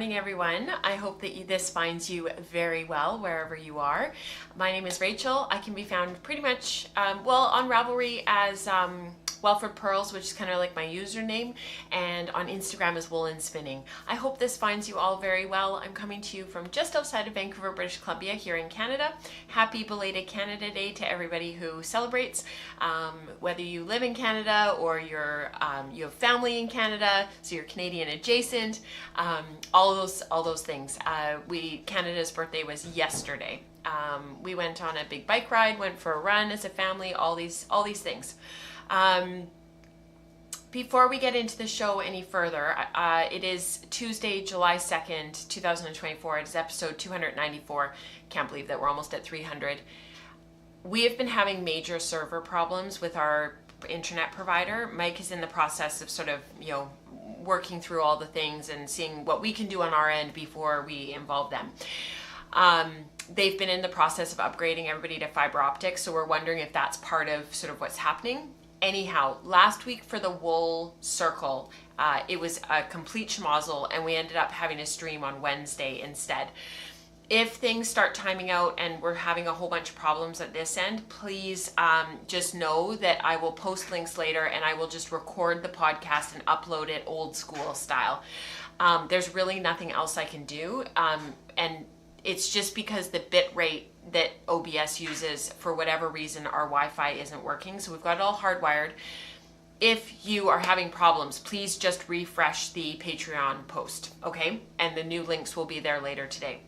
morning, everyone. I hope that this finds you very well wherever you are. My name is Rachel. I can be found pretty much, on Ravelry as Wellford Pearls, which is kind of like my username, and on Instagram as Woolen Spinning. I hope this finds you all very well. I'm coming to you from just outside of Vancouver, British Columbia, here in Canada. Happy belated Canada Day to everybody who celebrates, whether you live in Canada or you have family in Canada, so you're Canadian adjacent. All those things. Canada's birthday was yesterday. We went on a big bike ride, went for a run as a family. All these things. Before we get into the show any further, it is Tuesday, July 2nd, 2024. It is episode 294. Can't believe that we're almost at 300. We have been having major server problems with our internet provider. Mike is in the process of sort of, working through all the things and seeing what we can do on our end before we involve them. They've been in the process of upgrading everybody to fiber optics, so we're wondering if that's part of sort of what's happening. Anyhow, last week for the wool circle, it was a complete schmozzle, and we ended up having a stream on Wednesday instead. If things start timing out and we're having a whole bunch of problems at this end, please just know that I will post links later, and I will just record the podcast and upload it old school style. There's really nothing else I can do, and it's just because the bit rate that OBS uses, for whatever reason, our Wi-Fi isn't working. So we've got it all hardwired. If you are having problems, please just refresh the Patreon post, okay? And the new links will be there later today.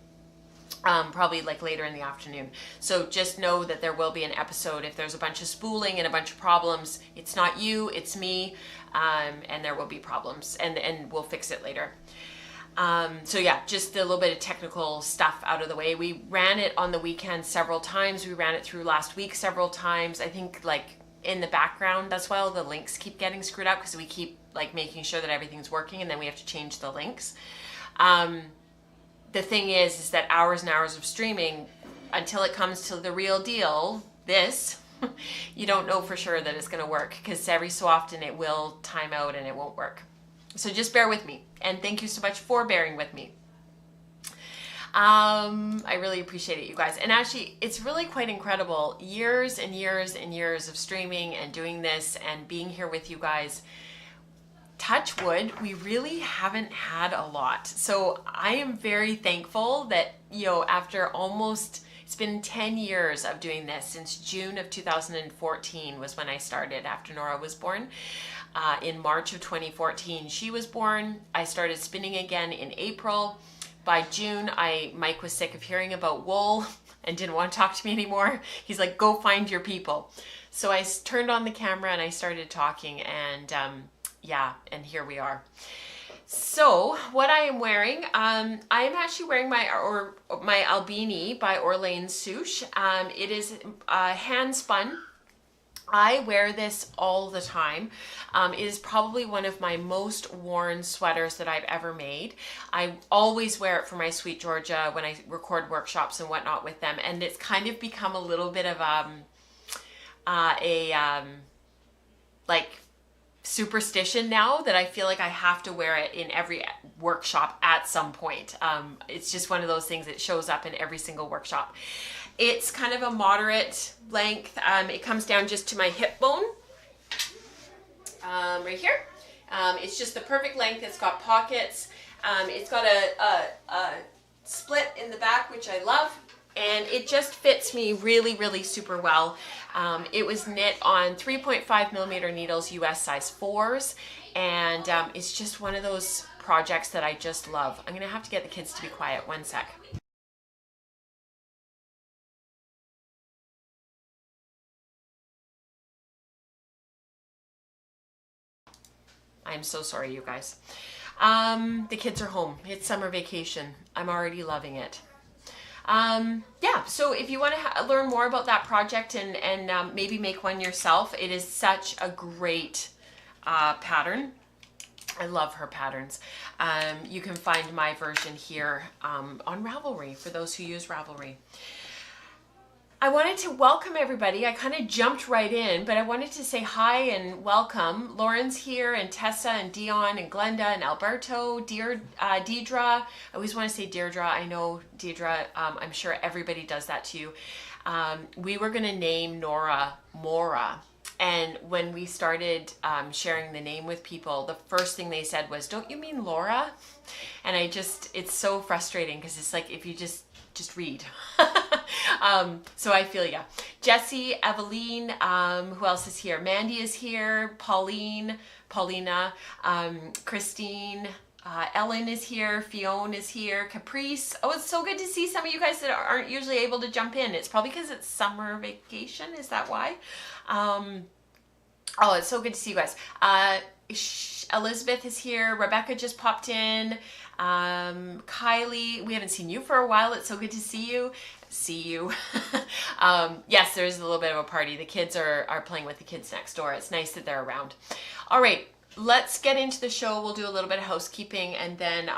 Probably like later in the afternoon. So just know that there will be an episode. If there's a bunch of spooling and a bunch of problems, it's not you, it's me, and there will be problems, and we'll fix it later. So yeah, just a little bit of technical stuff out of the way. We ran it on the weekend several times. We ran it through last week several times. I think like in the background, that's why all the links keep getting screwed up, because we keep like making sure that everything's working, and then we have to change the links. The thing is that hours and hours of streaming, until it comes to the real deal, you don't know for sure that it's going to work, because every so often it will time out and it won't work. So just bear with me, and thank you so much for bearing with me. I really appreciate it, you guys. And actually, it's really quite incredible. Years and years and years of streaming and doing this and being here with you guys. Touch wood, we really haven't had a lot. So I am very thankful that, after it's been 10 years of doing this. Since June of 2014 was when I started, after Nora was born. In March of 2014, she was born. I started spinning again in April. By June, Mike was sick of hearing about wool and didn't want to talk to me anymore. He's like, go find your people. So I turned on the camera and I started talking, and and here we are. So what I am wearing, I am actually wearing my Albini by Orlane Souche. It is hand spun. I wear this all the time. It is probably one of my most worn sweaters that I've ever made. I always wear it for my Sweet Georgia when I record workshops and whatnot with them. And it's kind of become a little bit of like superstition now, that I feel like I have to wear it in every workshop at some point. It's just one of those things that shows up in every single workshop. It's kind of a moderate length. It comes down just to my hip bone, right here. It's just the perfect length. It's got pockets. It's got a split in the back, which I love. And it just fits me really, really super well. It was knit on 3.5 millimeter needles, US size 4s. And it's just one of those projects that I just love. I'm gonna have to get the kids to be quiet. One sec. I'm so sorry, you guys. The kids are home. It's summer vacation. I'm already loving it. So if you want to learn more about that project and maybe make one yourself, it is such a great pattern. I love her patterns. You can find my version here on Ravelry for those who use Ravelry. I wanted to welcome everybody. I kind of jumped right in, but I wanted to say hi and welcome. Lauren's here, and Tessa, and Dion, and Glenda, and Alberto, Deirdre. I always want to say Deirdre. I know Deirdre. I'm sure everybody does that to you. We were going to name Nora Mora. And when we started sharing the name with people, the first thing they said was, "Don't you mean Laura?" And it's so frustrating because it's like, if you just read. So I feel ya. Jessie, Eveline, who else is here? Mandy is here, Paulina, Christine, Ellen is here, Fiona is here, Caprice. Oh, it's so good to see some of you guys that aren't usually able to jump in. It's probably because it's summer vacation. Is that why? Oh, it's so good to see you guys. Elizabeth is here. Rebecca just popped in. Kylie, we haven't seen you for a while. It's so good to see you. Yes, there's a little bit of a party. The kids are playing with the kids next door. It's nice that they're around. All right, let's get into the show. We'll do a little bit of housekeeping, and then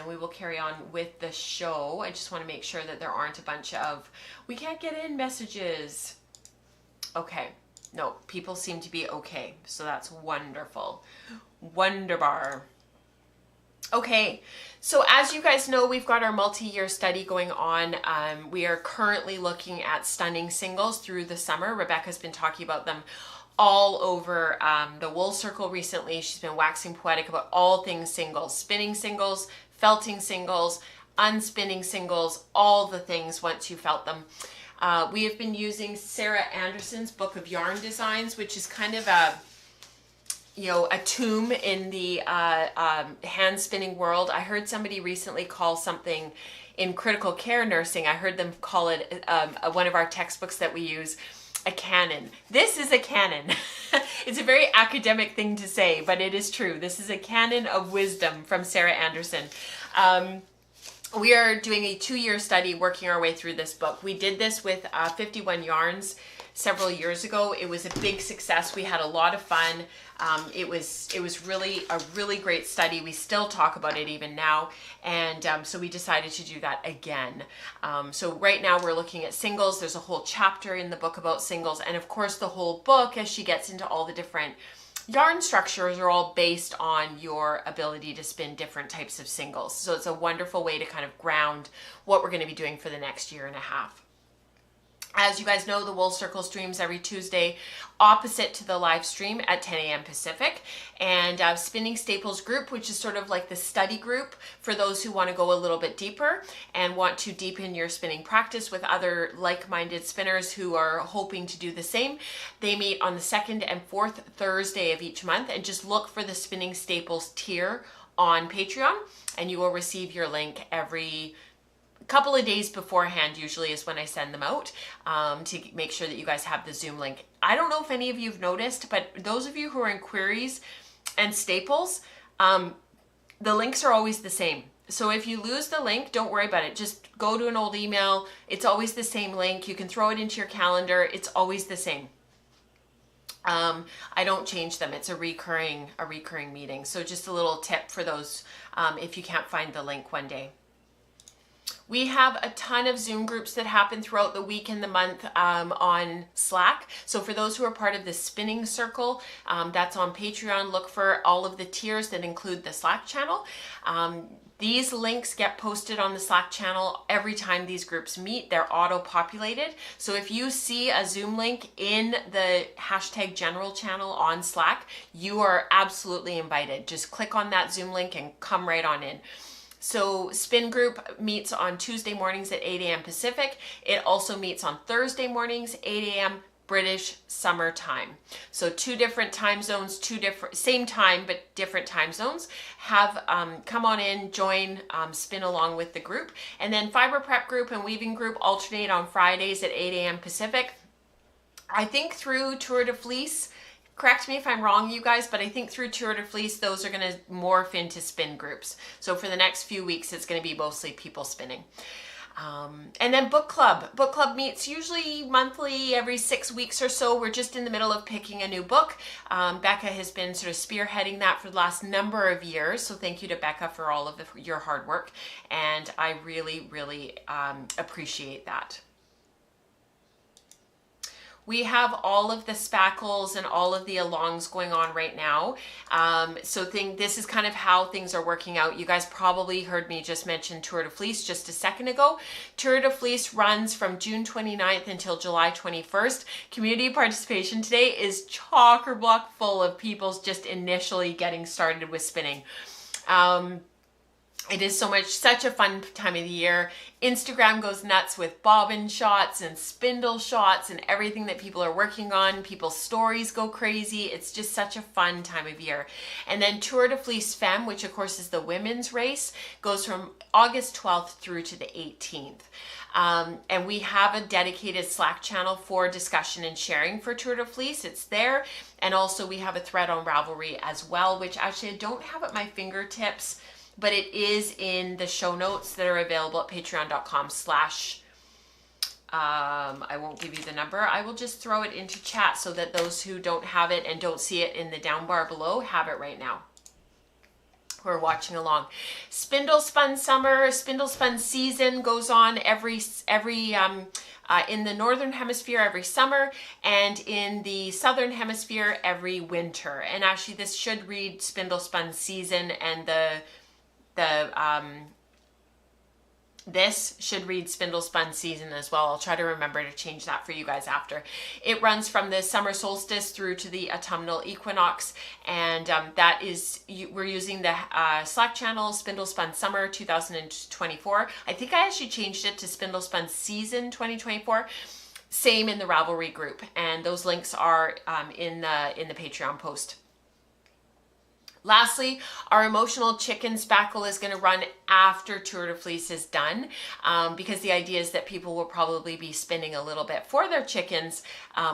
we will carry on with the show. I just want to make sure that there aren't a bunch of "we can't get in" messages. Okay. No, people seem to be okay. So that's wonderful. Wonderbar. Okay, so as you guys know, we've got our multi-year study going on. We are currently looking at stunning singles through the summer. Rebecca's been talking about them all over the Wool Circle recently. She's been waxing poetic about all things singles, spinning singles, felting singles, unspinning singles, all the things once you felt them. We have been using Sarah Anderson's Book of Yarn Designs, which is kind of a tomb in the hand spinning world. I heard somebody recently call something in critical care nursing, I heard them call it one of our textbooks that we use, a canon. This is a canon. It's a very academic thing to say, but it is true. This is a canon of wisdom from Sarah Anderson. We are doing a 2-year study working our way through this book. We did this with 51 yarns several years ago. It was a big success. We had a lot of fun. It was really a really great study. We still talk about it even now. And so we decided to do that again. So right now we're looking at singles. There's a whole chapter in the book about singles. And of course the whole book, as she gets into all the different yarn structures, are all based on your ability to spin different types of singles. So it's a wonderful way to kind of ground what we're going to be doing for the next year and a half. As you guys know, the Wool Circle streams every Tuesday opposite to the live stream at 10 a.m. Pacific. And Spinning Staples group, which is sort of like the study group for those who want to go a little bit deeper and want to deepen your spinning practice with other like-minded spinners who are hoping to do the same. They meet on the 2nd and 4th Thursday of each month, and just look for the Spinning Staples tier on Patreon and you will receive your link every couple of days beforehand. Usually is when I send them out, to make sure that you guys have the Zoom link. I don't know if any of you have noticed, but those of you who are in Queries and Staples, the links are always the same. So if you lose the link, don't worry about it. Just go to an old email. It's always the same link. You can throw it into your calendar. It's always the same. I don't change them. It's a recurring meeting. So just a little tip for those, if you can't find the link one day. We have a ton of Zoom groups that happen throughout the week and the month on Slack. So for those who are part of the Spinning Circle, that's on Patreon. Look for all of the tiers that include the Slack channel. These links get posted on the Slack channel every time these groups meet. They're auto-populated. So if you see a Zoom link in the #general channel on Slack, you are absolutely invited. Just click on that Zoom link and come right on in. So Spin Group meets on Tuesday mornings at 8 a.m. Pacific. It also meets on Thursday mornings, 8 a.m. British summer time. So 2 different time zones, same time, but different time zones. Have come on in, join, spin along with the group. And then Fiber Prep Group and Weaving Group alternate on Fridays at 8 a.m. Pacific. I think through Tour de Fleece, correct me if I'm wrong, you guys, but I think through Tour de Fleece, those are going to morph into spin groups. So for the next few weeks, it's going to be mostly people spinning. And then Book Club. Book Club meets usually monthly, every 6 weeks or so. We're just in the middle of picking a new book. Becca has been sort of spearheading that for the last number of years. So thank you to Becca for all of your hard work. And I really, really appreciate that. We have all of the spackles and all of the alongs going on right now. This is kind of how things are working out. You guys probably heard me just mention Tour de Fleece just a second ago. Tour de Fleece runs from June 29th until July 21st. Community participation today is chock-a-block full of people just initially getting started with spinning. It is such a fun time of the year. Instagram goes nuts with bobbin shots and spindle shots and everything that people are working on. People's stories go crazy. It's just such a fun time of year. And then Tour de Fleece Femme, which of course is the women's race, goes from August 12th through to the 18th. And we have a dedicated Slack channel for discussion and sharing for Tour de Fleece. It's there. And also we have a thread on Ravelry as well, which actually I don't have at my fingertips, but it is in the show notes that are available at patreon.com/ I won't give you the number. I will just throw it into chat so that those who don't have it and don't see it in the down bar below have it right now. Who are watching along. Spindle Spun Summer, Spindle Spun Season goes on every in the Northern Hemisphere every summer, and in the Southern Hemisphere every winter. And actually this should read Spindle Spun Season, and this should read Spindle Spun Season as well. I'll try to remember to change that for you guys after. It runs from the summer solstice through to the autumnal equinox, and we're using the Slack channel Spindle Spun Summer 2024. I think I actually changed it to Spindle Spun Season 2024. Same in the Ravelry group, and those links are in the Patreon post. Lastly, our emotional chicken spackle is going to run after Tour de Fleece is done, because the idea is that people will probably be spinning a little bit for their chickens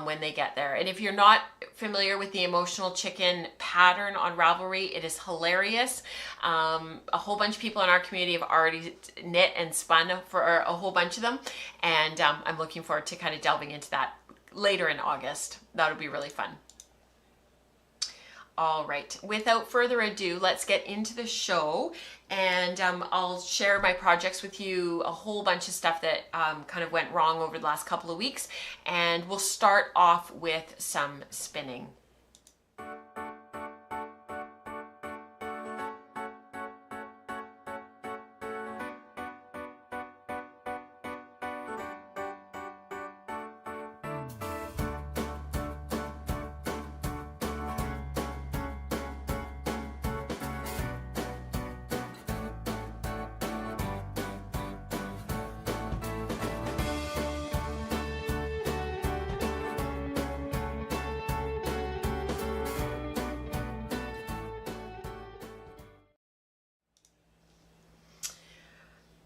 when they get there. And if you're not familiar with the emotional chicken pattern on Ravelry, it is hilarious. A whole bunch of people in our community have already knit and spun for a whole bunch of them, and I'm looking forward to kind of delving into that later in August. That'll be really fun. All right, without further ado, let's get into the show, and I'll share my projects with you, a whole bunch of stuff that kind of went wrong over the last couple of weeks, and we'll start off with some spinning.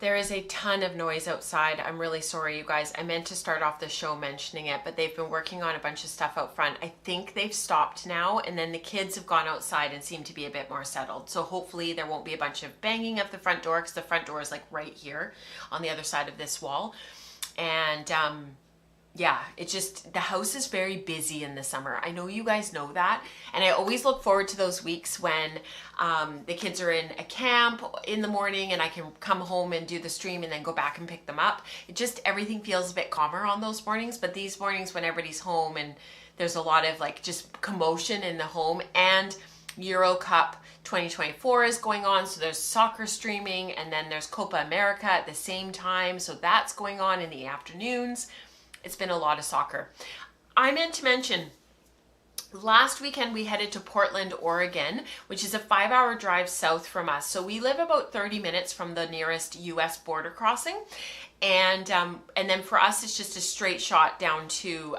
There is a ton of noise outside. I'm really sorry, you guys. I meant to start off the show mentioning it, but they've been working on a bunch of stuff out front. I think they've stopped now, and then the kids have gone outside and seem to be a bit more settled. So hopefully there won't be a bunch of banging of the front door, because the front door is like right here on the other side of this wall. And yeah, it's just, the house is very busy in the summer. I know you guys know that. And I always look forward to those weeks when the kids are in a camp in the morning and I can come home and do the stream and then go back and pick them up. It just, everything feels a bit calmer on those mornings. But these mornings when everybody's home and there's a lot of like just commotion in the home, and Euro Cup 2024 is going on, so there's soccer streaming, and then there's Copa America at the same time, so that's going on in the afternoons. It's been a lot of soccer. I meant to mention, last weekend we headed to Portland, Oregon, which is a 5-hour drive south from us. So we live about 30 minutes from the nearest US border crossing. And then for us, it's just a straight shot down to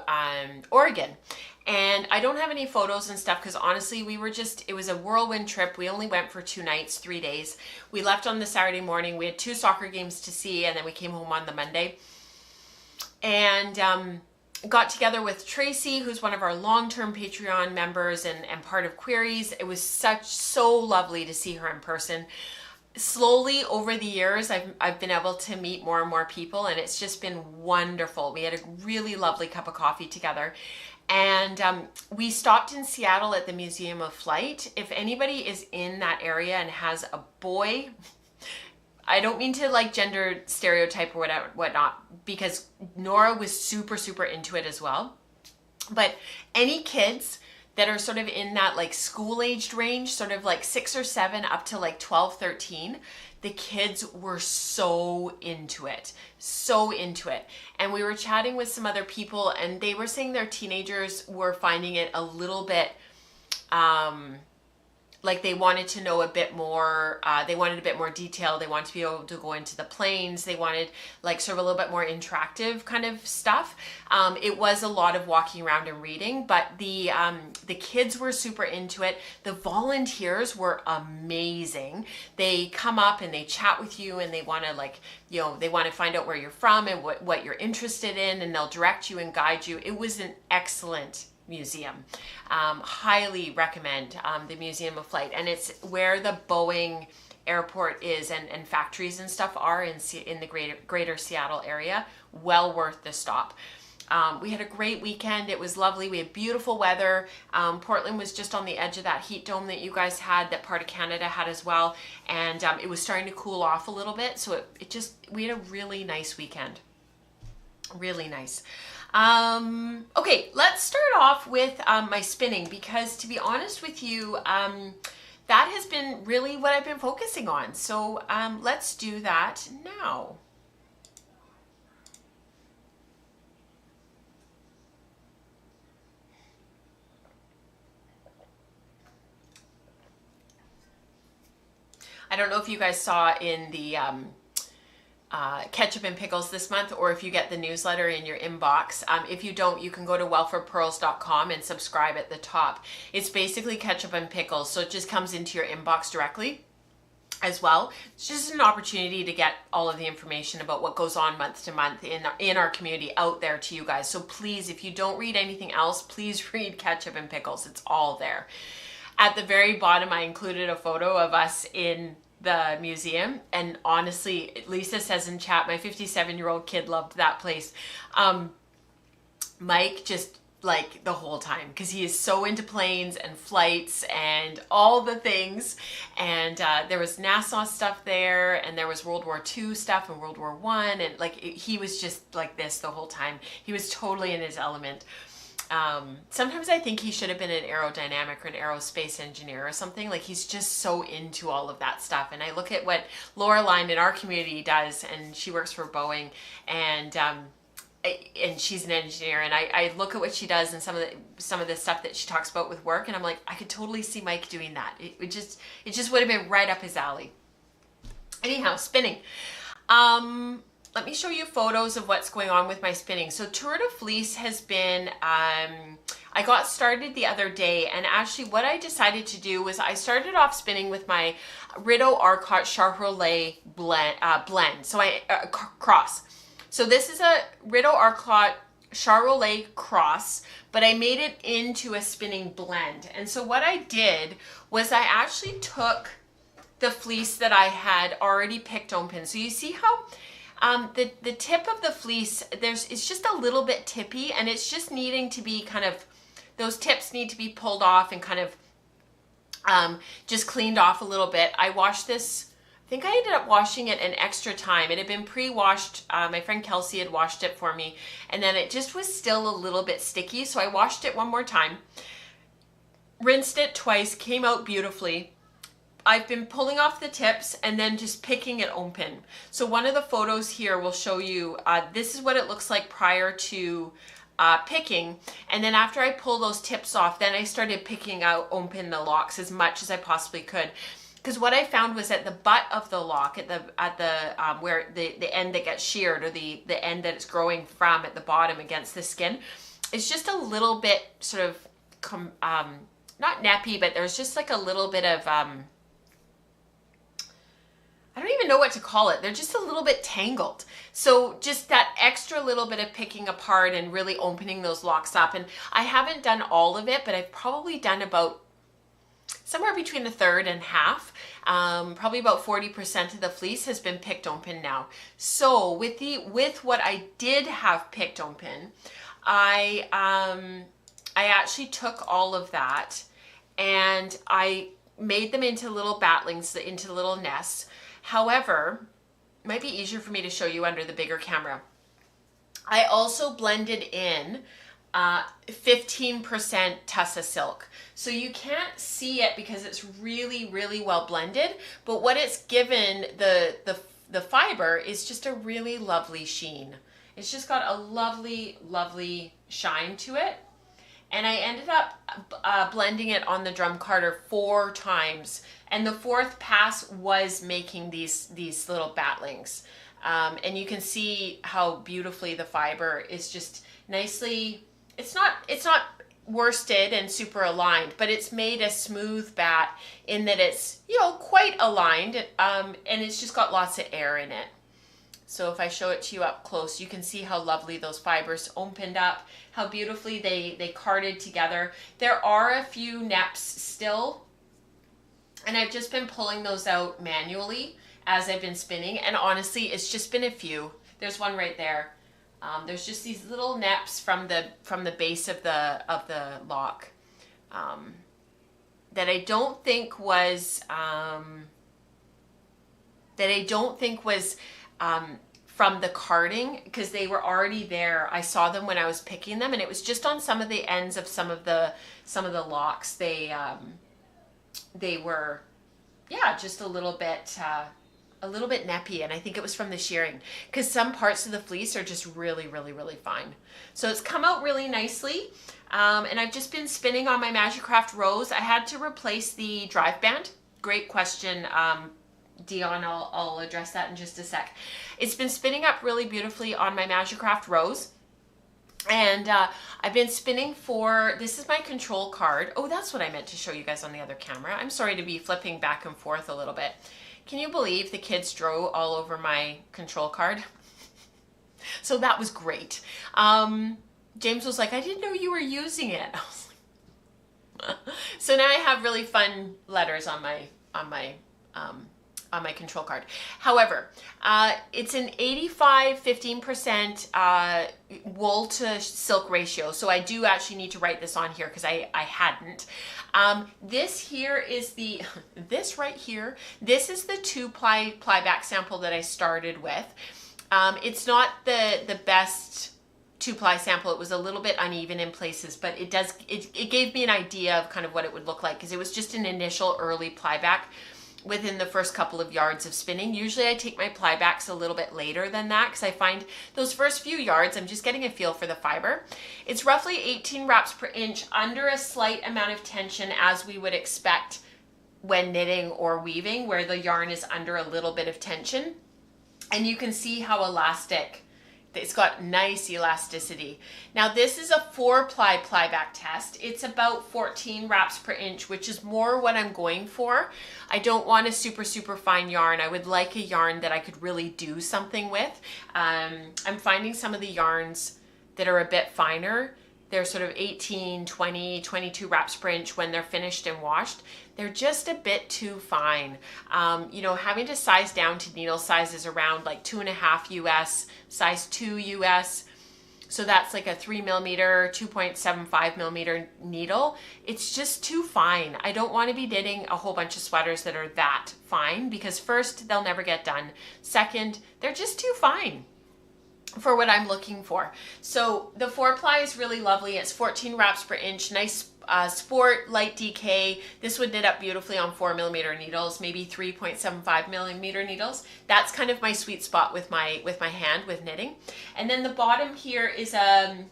Oregon. And I don't have any photos and stuff because honestly, it was a whirlwind trip. We only went for 2 nights, 3 days. We left on the Saturday morning. We had 2 soccer games to see, and then we came home on the Monday. And got together with Tracy, who's one of our long-term Patreon members and part of Queries. It was so lovely to see her in person. Slowly over the years, I've been able to meet more and more people, and it's just been wonderful. We had a really lovely cup of coffee together. And we stopped in Seattle at the Museum of Flight. If anybody is in that area and has a boy, I don't mean to like gender stereotype or whatnot, because Nora was super, super into it as well. But any kids that are sort of in that like school aged range, sort of like 6 or 7 up to like 12, 13, the kids were so into it, so into it. And we were chatting with some other people and they were saying their teenagers were finding it a little bit, like they wanted to know a bit more, they wanted a bit more detail, they wanted to be able to go into the planes, they wanted like sort of a little bit more interactive kind of stuff. It was a lot of walking around and reading, but the kids were super into it. The volunteers were amazing. They come up and they chat with you and they want to like, you know, they want to find out where you're from and what you're interested in, and they'll direct you and guide you. It was an excellent museum. Highly recommend the Museum of Flight, and it's where the Boeing airport is and factories and stuff are in the greater Seattle area. Well worth the stop. We had a great weekend. It was lovely. We had beautiful weather. Portland was just on the edge of that heat dome that you guys had, that part of Canada had as well, and it was starting to cool off a little bit, so we had a really nice weekend. Really nice. Okay, let's start off with my spinning, because to be honest with you, that has been really what I've been focusing on. So let's do that now. I don't know if you guys saw in the Ketchup and Pickles this month, or if you get the newsletter in your inbox. If you don't, you can go to welforpearls.com and subscribe at the top. It's basically Ketchup and Pickles, so it just comes into your inbox directly as well. It's just an opportunity to get all of the information about what goes on month to month in our community out there to you guys. So please, if you don't read anything else, please read Ketchup and Pickles. It's all there. At the very bottom, I included a photo of us in the museum, and honestly, Lisa says in chat, my 57-year-old kid loved that place. Mike just like the whole time, because he is so into planes and flights and all the things, and there was NASA stuff there, and there was World War II stuff and World War I, and like he was just like this the whole time. He was totally in his element. Sometimes I think he should have been an aerodynamic or an aerospace engineer or something. Like, he's just so into all of that stuff. And I look at what Laureline in our community does, and she works for Boeing, and she's an engineer, and I look at what she does and some of the stuff that she talks about with work, and I'm like, I could totally see Mike doing that. It just would have been right up his alley. Anyhow, spinning. Let me show you photos of what's going on with my spinning. So Tour de Fleece has been, I got started the other day, and actually what I decided to do was I started off spinning with my Rideau Arcott Charolais blend. So cross. So this is a Rideau Arcott Charolais cross, but I made it into a spinning blend. And so what I did was I actually took the fleece that I had already picked open. So you see how the tip of the fleece, it's just a little bit tippy, and it's just needing to be kind of, those tips need to be pulled off and kind of just cleaned off a little bit. I washed this, I think I ended up washing it an extra time. It had been pre-washed. My friend Kelsey had washed it for me, and then it just was still a little bit sticky. So I washed it one more time, rinsed it twice, came out beautifully. I've been pulling off the tips and then just picking it open. So one of the photos here will show you, this is what it looks like prior to picking. And then after I pull those tips off, then I started picking out open the locks as much as I possibly could. Because what I found was at the butt of the lock, at the where the end that gets sheared, or the end that it's growing from at the bottom against the skin, it's just a little bit sort of, not nappy, but there's just like a little bit of, I don't even know what to call it. They're just a little bit tangled. So just that extra little bit of picking apart and really opening those locks up. And I haven't done all of it, but I've probably done about somewhere between a third and half. Probably about 40% of the fleece has been picked open now. So with what I did have picked open, I actually took all of that and I made them into little batlings, into little nests. However, it might be easier for me to show you under the bigger camera. I also blended in 15% Tussa silk. So you can't see it because it's really, really well blended, but what it's given the fiber is just a really lovely sheen. It's just got a lovely, lovely shine to it. And I ended up blending it on the drum carder 4 times. And the 4th pass was making these little batlings. And you can see how beautifully the fiber is just nicely, it's not worsted and super aligned, but it's made a smooth bat in that it's, you know, quite aligned, and it's just got lots of air in it. So if I show it to you up close, you can see how lovely those fibers opened up, how beautifully they carded together. There are a few neps still, and I've just been pulling those out manually as I've been spinning, and honestly, it's just been a few. There's one right there. There's just these little neps from the base of the lock that I don't think was from the carding, because they were already there. I saw them when I was picking them, and it was just on some of the ends of some of the locks. They were, yeah, just a little bit neppy, and I think it was from the shearing, because some parts of the fleece are just really, really, really fine. So it's come out really nicely, and I've just been spinning on my Magicraft rows. I had to replace the drive band. Great question, Dion. I'll address that in just a sec. It's been spinning up really beautifully on my Magicraft rows. And I've been spinning for, this is my control card. Oh, that's what I meant to show you guys on the other camera. I'm sorry to be flipping back and forth a little bit. Can you believe the kids drew all over my control card? So that was great. James was like, I didn't know you were using it. I was like, so now I have really fun letters on my control card. However, it's an 85-15% wool to silk ratio. So I do actually need to write this on here because I hadn't. This here is this right here, this is the 2-ply back sample that I started with. It's not the best 2-ply sample. It was a little bit uneven in places, but it gave me an idea of kind of what it would look like, because it was just an initial early ply back within the first couple of yards of spinning. Usually I take my ply backs a little bit later than that, because I find those first few yards I'm just getting a feel for the fiber. It's roughly 18 wraps per inch, under a slight amount of tension, as we would expect when knitting or weaving, where the yarn is under a little bit of tension. And you can see how elastic, it's got nice elasticity. Now this is a 4-ply back test. It's about 14 wraps per inch, which is more what I'm going for. I don't want a super, super fine yarn. I would like a yarn that I could really do something with. I'm finding some of the yarns that are a bit finer, they're sort of 18, 20, 22 wraps per inch when they're finished and washed. They're just a bit too fine. You know, having to size down to needle sizes around like 2.5 US, size 2 US. So that's like a 3mm, 2.75mm needle. It's just too fine. I don't want to be knitting a whole bunch of sweaters that are that fine, because first, they'll never get done. Second, they're just too fine for what I'm looking for. So the 4-ply is really lovely. It's 14 wraps per inch, nice sport, light DK. This would knit up beautifully on 4mm needles, maybe 3.75mm needles. That's kind of my sweet spot with my hand with knitting. And then the bottom here is a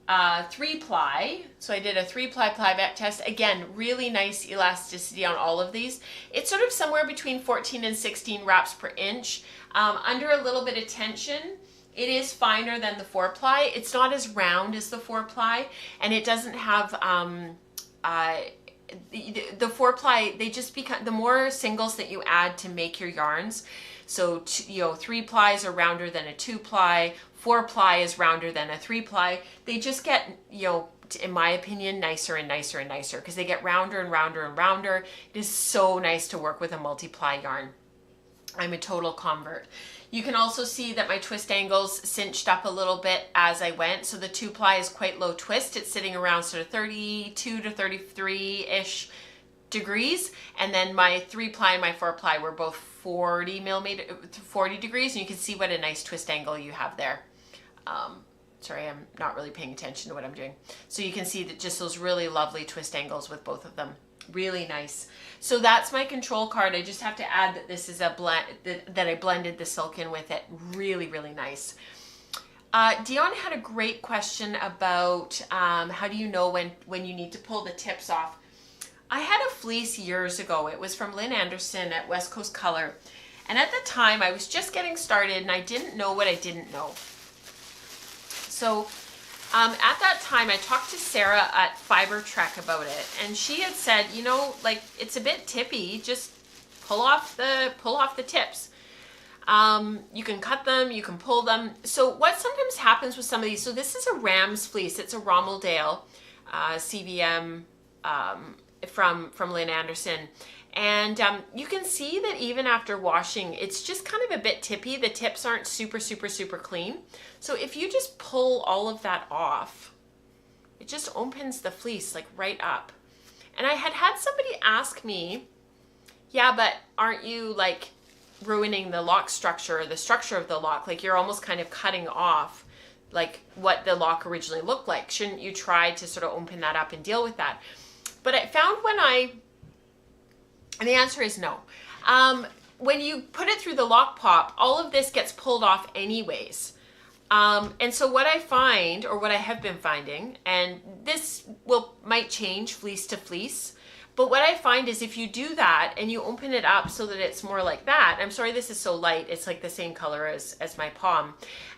3-ply. So I did a 3-ply back test. Again, really nice elasticity on all of these. It's sort of somewhere between 14 and 16 wraps per inch, under a little bit of tension. It is finer than the 4-ply. It's not as round as the 4-ply, and it doesn't have the 4-ply. They just become, the more singles that you add to make your yarns. So you know, 3-plies are rounder than a 2-ply. 4-ply is rounder than a 3-ply. They just get, you know, in my opinion, nicer and nicer and nicer, because they get rounder and rounder and rounder. It is so nice to work with a multi-ply yarn. I'm a total convert. You can also see that my twist angles cinched up a little bit as I went. So the 2-ply is quite low twist. It's sitting around sort of 32 to 33-ish degrees. And then my 3-ply and my 4-ply were both 40 degrees. And you can see what a nice twist angle you have there. Sorry, I'm not really paying attention to what I'm doing. So you can see that just those really lovely twist angles with both of them. Really nice. So that's my control card. I just have to add that this is a blend, that I blended the silk in with it. Really, really nice. Dion had a great question about how do you know when you need to pull the tips off. I had a fleece years ago. It was from Lynn Anderson at West Coast Color. And at the time I was just getting started and I didn't know what I didn't know. So at that time I talked to Sarah at Fiber Trek about it, and she had said, you know, like, it's a bit tippy, just pull off the tips. You can cut them, you can pull them. So what sometimes happens with some of these, so this is a Rams fleece, it's a Rommeldale CVM from Lynn Anderson. And you can see that even after washing, it's just kind of a bit tippy. The tips aren't super, super, super clean. So if you just pull all of that off, it just opens the fleece like right up. And I had somebody ask me, yeah, but aren't you like ruining the lock structure, or the structure of the lock? Like, you're almost kind of cutting off like what the lock originally looked like. Shouldn't you try to sort of open that up and deal with that? But I found and the answer is no. When you put it through the lock pop, all of this gets pulled off anyways. And so what I find, or what I have been finding, and this might change fleece to fleece, but what I find is if you do that and you open it up so that it's more like that, I'm sorry this is so light, it's like the same color as my palm.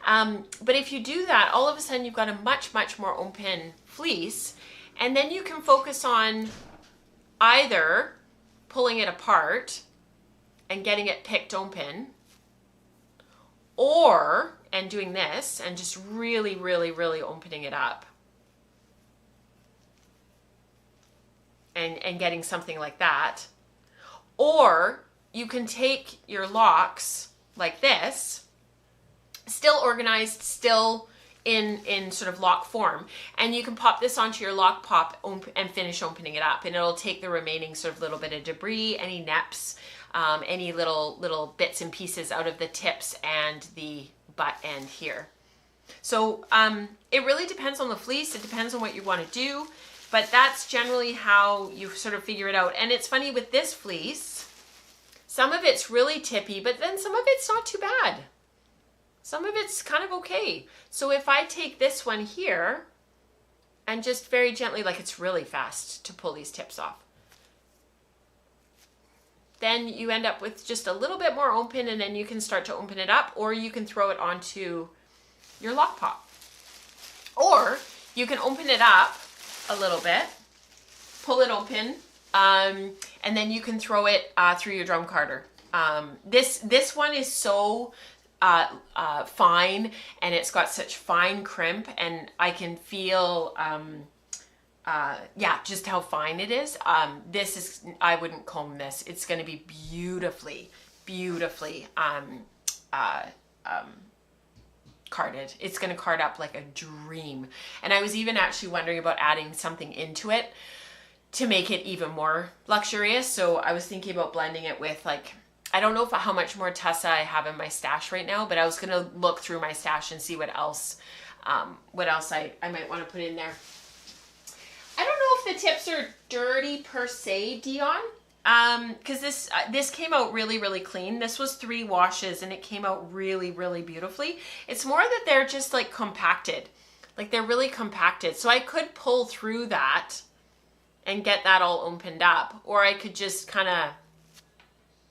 But if you do that, all of a sudden you've got a much, much more open fleece, and then you can focus on either pulling it apart and getting it picked open, and doing this and just really, really, really opening it up and getting something like that. Or you can take your locks like this, still organized, still in sort of lock form, and you can pop this onto your lock pop and finish opening it up, and it'll take the remaining sort of little bit of debris, any neps, any little bits and pieces out of the tips and the butt end here. So it really depends on the fleece, it depends on what you want to do, but that's generally how you sort of figure it out. And it's funny with this fleece, some of it's really tippy, but then some of it's not too bad. Some of it's kind of okay. So if I take this one here and just very gently, like, it's really fast to pull these tips off, then you end up with just a little bit more open, and then you can start to open it up, or you can throw it onto your lock pop. Or you can open it up a little bit, pull it open, and then you can throw it through your drum carder. This one is so fine, and it's got such fine crimp, and I can feel just how fine it is. This is, I wouldn't comb this. It's going to be beautifully carded. It's going to card up like a dream. And I was even actually wondering about adding something into it to make it even more luxurious. So I was thinking about blending it with, like, I don't know how much more Tussa I have in my stash right now, but I was going to look through my stash and see what else I might want to put in there. I don't know if the tips are dirty per se, Dion, because this came out really, really clean. This was 3 washes and it came out really, really beautifully. It's more that they're just like compacted, like they're really compacted. So I could pull through that and get that all opened up, or I could just kind of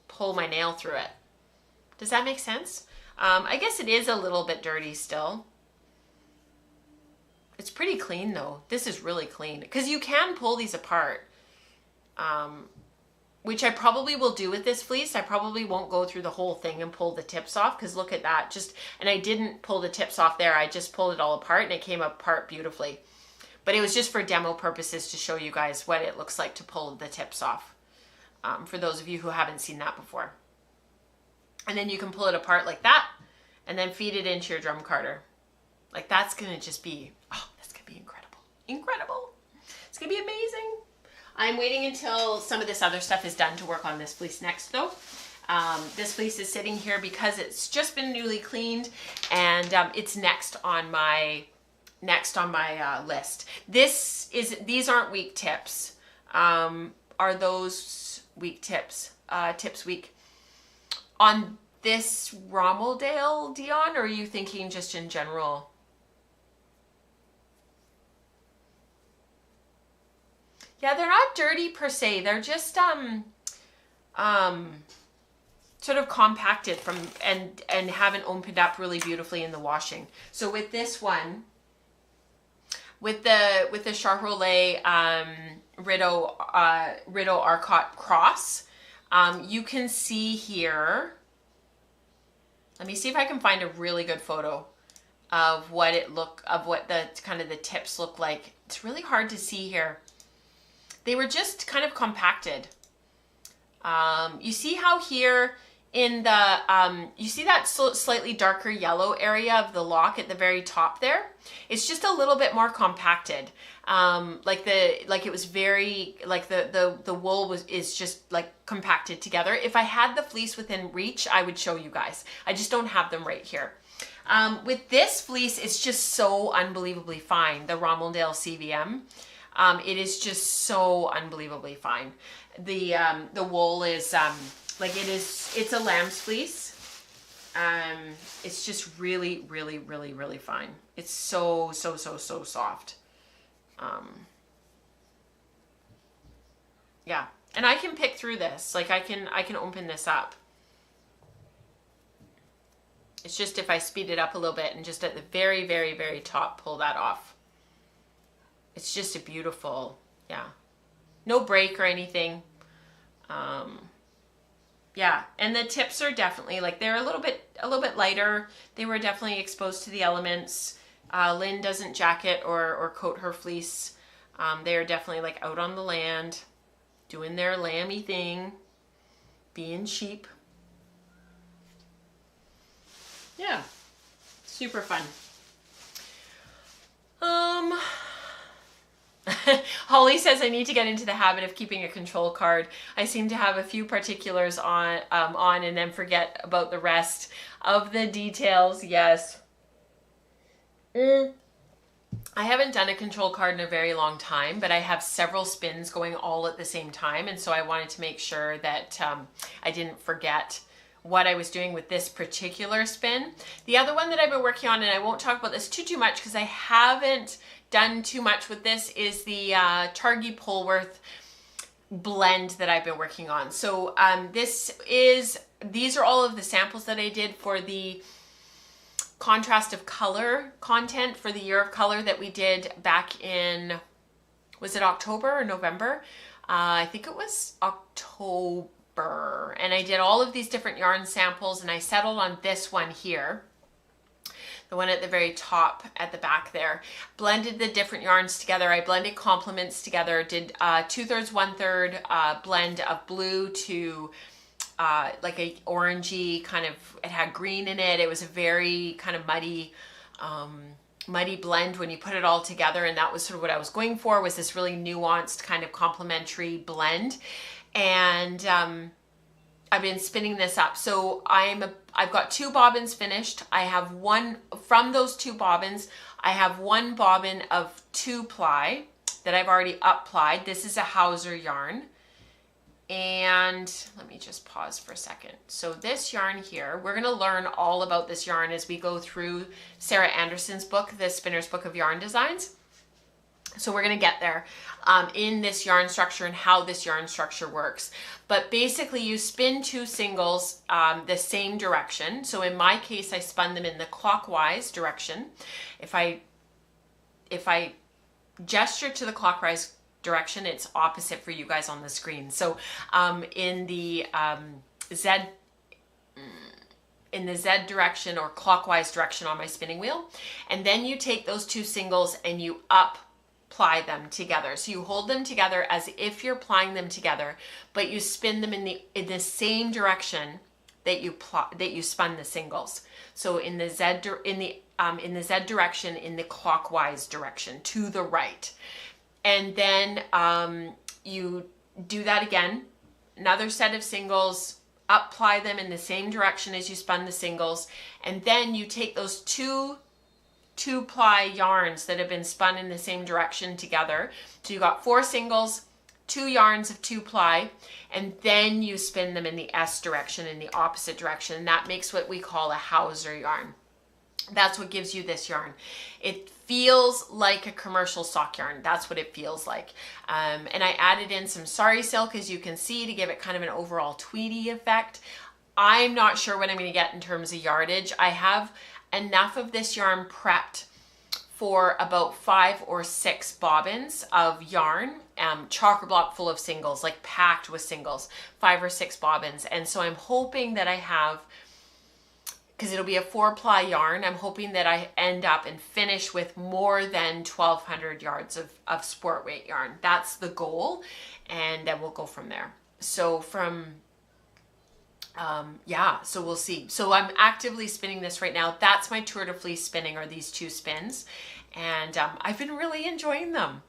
pull my nail through it. Does that make sense? I guess it is a little bit dirty still. It's pretty clean though. This is really clean, because you can pull these apart, which I probably will do with this fleece. I probably won't go through the whole thing and pull the tips off, because look at that. And I didn't pull the tips off there. I just pulled it all apart and it came apart beautifully. But it was just for demo purposes to show you guys what it looks like to pull the tips off. For those of you who haven't seen that before. And then you can pull it apart like that and then feed it into your drum carder. Like, that's going to just be, that's going to be incredible. Incredible. It's going to be amazing. I'm waiting until some of this other stuff is done to work on this fleece next though. This fleece is sitting here because it's just been newly cleaned, and it's next on my next on my list. These aren't week tips. Are those week tips? Tips week on this Rommeldale, Dion, or are you thinking just in general? Yeah, they're not dirty per se. They're just sort of compacted from and haven't opened up really beautifully in the washing. So with this one, with the Charolais Rideau Arcott cross, you can see here. Let me see if I can find a really good photo of what the kind of the tips look like. It's really hard to see here. They were just kind of compacted. You see how here in the, you see that slightly darker yellow area of the lock at the very top there? It's just a little bit more compacted. Like it was very, like the wool is just like compacted together. If I had the fleece within reach, I would show you guys. I just don't have them right here. With this fleece, it's just so unbelievably fine, the Rommeldale CVM. It is just so unbelievably fine. The wool is, it's a lamb's fleece. It's just really, really, really, really fine. It's so soft. Yeah, and I can pick through this. Like I can open this up. It's just if I speed it up a little bit and just at the very, very, very top, pull that off. It's just a beautiful, yeah. No break or anything. Yeah, and the tips are definitely like they're a little bit lighter. They were definitely exposed to the elements. Lynn doesn't jacket or coat her fleece. They are definitely like out on the land, doing their lamby thing, being sheep. Yeah, super fun. Holly says I need to get into the habit of keeping a control card. I seem to have a few particulars on and then forget about the rest of the details. Yes. I haven't done a control card in a very long time, but I have several spins going all at the same time, and so I wanted to make sure that I didn't forget what I was doing with this particular spin. The other one that I've been working on, and I won't talk about this too much because I haven't done too much with this, is the Targhee Polworth blend that I've been working on. So these are all of the samples that I did for the contrast of color content for the Year of Color that we did back in, was it October or November? I think it was October. And I did all of these different yarn samples, and I settled on this one here. The one at the very top at the back there. Blended the different yarns together. I blended complements together, did 2/3, 1/3 blend of blue to like a orangey kind of, it had green in it. It was a very kind of muddy blend when you put it all together, and that was sort of what I was going for, was this really nuanced kind of complementary blend. And I've been spinning this up. So I've got 2 bobbins finished. I have one, from those 2 bobbins, I have 1 bobbin of 2-ply that I've already up-plied. This is a Hauser yarn. And let me just pause for a second. So this yarn here, we're gonna learn all about this yarn as we go through Sarah Anderson's book, The Spinner's Book of Yarn Designs. So we're gonna get there in this yarn structure and how this yarn structure works. But basically you spin 2 singles the same direction. So in my case, I spun them in the clockwise direction. If I gesture to the clockwise direction, it's opposite for you guys on the screen. So in the Z direction or clockwise direction on my spinning wheel, and then you take those 2 singles and you apply them together. So you hold them together as if you're plying them together, but you spin them in the same direction that you spun the singles. So in the Z direction, in the clockwise direction to the right. And then you do that again, another set of singles, apply them in the same direction as you spun the singles, and then you take those two 2-ply yarns that have been spun in the same direction together. So you got 4 singles, 2 yarns of 2-ply, and then you spin them in the S direction, in the opposite direction. And that makes what we call a hauser yarn. That's what gives you this yarn. It feels like a commercial sock yarn. That's what it feels like. And I added in some sari silk, as you can see, to give it kind of an overall tweedy effect. I'm not sure what I'm going to get in terms of yardage. I have enough of this yarn prepped for about 5 or 6 bobbins of yarn, chocker block full of singles, like packed with singles, 5 or 6 bobbins. And so I'm hoping that I have, because it'll be a 4-ply yarn, I'm hoping that I end up and finish with more than 1,200 yards of sport weight yarn. That's the goal, and then we'll go from there. So yeah, so we'll see. So I'm actively spinning this right now. That's my Tour de Fleece spinning, are these 2 spins, and I've been really enjoying them.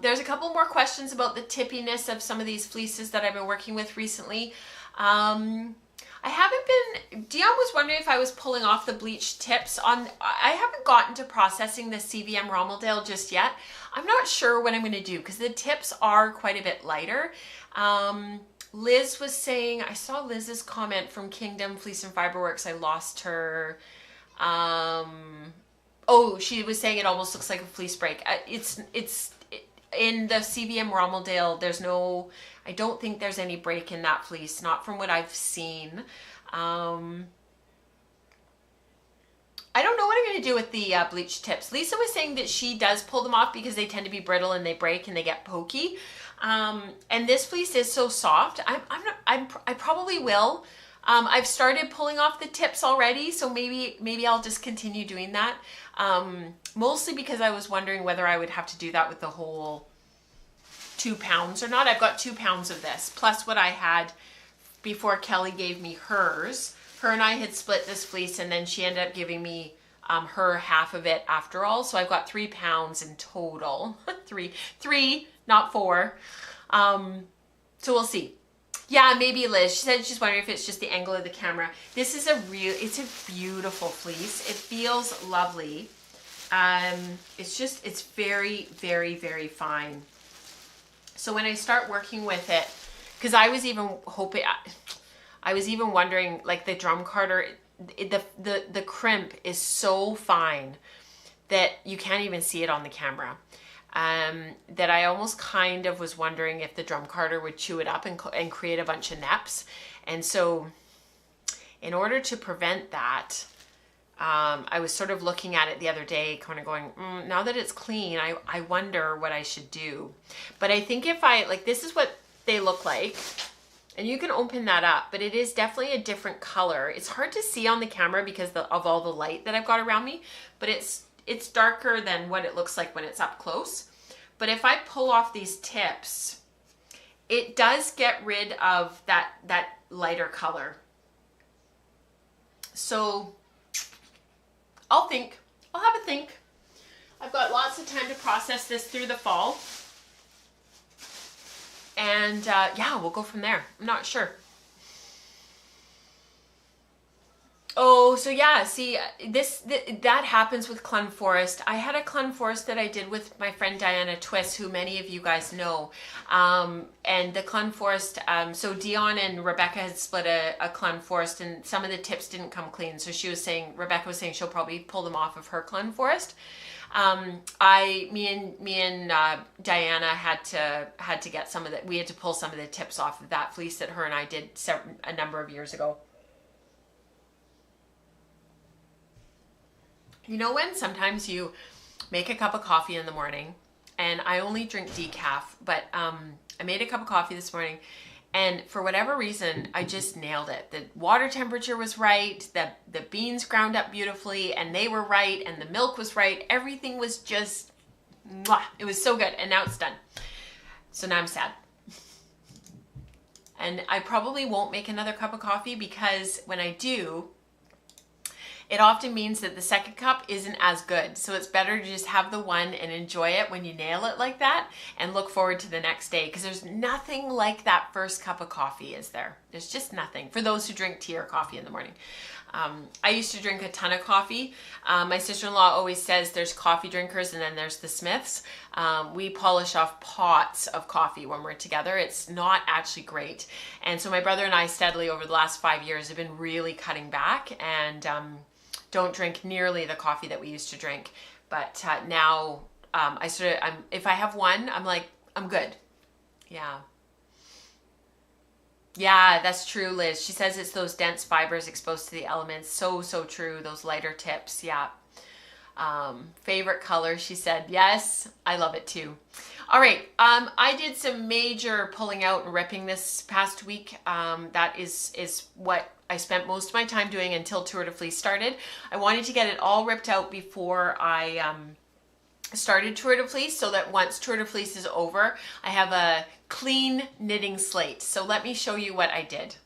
There's a couple more questions about the tippiness of some of these fleeces that I've been working with recently. I haven't been, Dion was wondering if I was pulling off the bleached tips on, I haven't gotten to processing the CVM Rommeldale just yet. I'm not sure what I'm going to do because the tips are quite a bit lighter. Liz was saying, I saw Liz's comment from Kingdom Fleece and Fiberworks. I lost her. Oh, she was saying it almost looks like a fleece break. It's in the CVM Rommeldale, there's no, I don't think there's any break in that fleece, not from what I've seen. I don't know what I'm going to do with the bleached tips. Lisa was saying that she does pull them off because they tend to be brittle and they break and they get pokey. And this fleece is so soft. I probably will. I've started pulling off the tips already, so maybe I'll just continue doing that. Mostly because I was wondering whether I would have to do that with the whole 2 pounds or not. I've got 2 pounds of this, plus what I had before Kelly gave me hers. Her and I had split this fleece, and then she ended up giving me her half of it after all. So I've got 3 pounds in total. three, not 4. So we'll see. Yeah, maybe Liz. She said she's wondering if it's just the angle of the camera. This is it's a beautiful fleece. It feels lovely. It's very, very, very fine. So when I start working with it, because I was even wondering, like the drum carder, the crimp is so fine that you can't even see it on the camera. That I almost kind of was wondering if the drum carder would chew it up and create a bunch of neps. And so in order to prevent that, I was sort of looking at it the other day, kind of going, now that it's clean, I wonder what I should do. But I think if this is what they look like, and you can open that up, but it is definitely a different color. It's hard to see on the camera because of all the light that I've got around me, but it's darker than what it looks like when it's up close. But if I pull off these tips, it does get rid of that lighter color. So I'll have a think. I've got lots of time to process this through the fall. And yeah, we'll go from there. I'm not sure. Oh, so yeah, see, that happens with Clun Forest. I had a Clun Forest that I did with my friend Diana Twist, who many of you guys know. And the Clun Forest, so Dion and Rebecca had split a Clun Forest, and some of the tips didn't come clean. So Rebecca was saying she'll probably pull them off of her Clun Forest. Me and Diana had to get some of that. We had to pull some of the tips off of that fleece that her and I did a number of years ago. You know when sometimes you make a cup of coffee in the morning, and I only drink decaf, but I made a cup of coffee this morning, and for whatever reason, I just nailed it. The water temperature was right, the beans ground up beautifully, and they were right, and the milk was right. Everything was just, mwah, it was so good, and now it's done. So now I'm sad. And I probably won't make another cup of coffee because when I do, it often means that the second cup isn't as good. So it's better to just have the one and enjoy it when you nail it like that and look forward to the next day, because there's nothing like that first cup of coffee, is there? There's just nothing for those who drink tea or coffee in the morning. I used to drink a ton of coffee. My sister-in-law always says there's coffee drinkers and then there's the Smiths. We polish off pots of coffee when we're together. It's not actually great. And so my brother and I steadily over the last 5 years have been really cutting back and don't drink nearly the coffee that we used to drink. But now if I have one, I'm like, I'm good. Yeah. Yeah, that's true, Liz. She says it's those dense fibers exposed to the elements. So true. Those lighter tips. Yeah. Favorite color, she said. Yes, I love it too. All right. I did some major pulling out and ripping this past week. That is what I spent most of my time doing until Tour de Fleece started. I wanted to get it all ripped out before I started Tour de Fleece, so that once Tour de Fleece is over, I have a clean knitting slate. So let me show you what I did.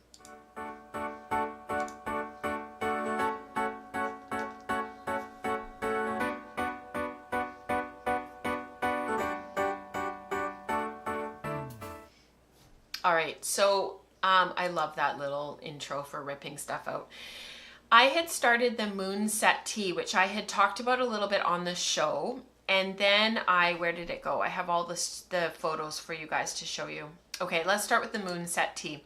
All right, so I love that little intro for ripping stuff out. I had started the Moon Set Tee, which I had talked about a little bit on the show. And then where did it go? I have all the photos for you guys to show you. Okay, let's start with the Moon Set Tee.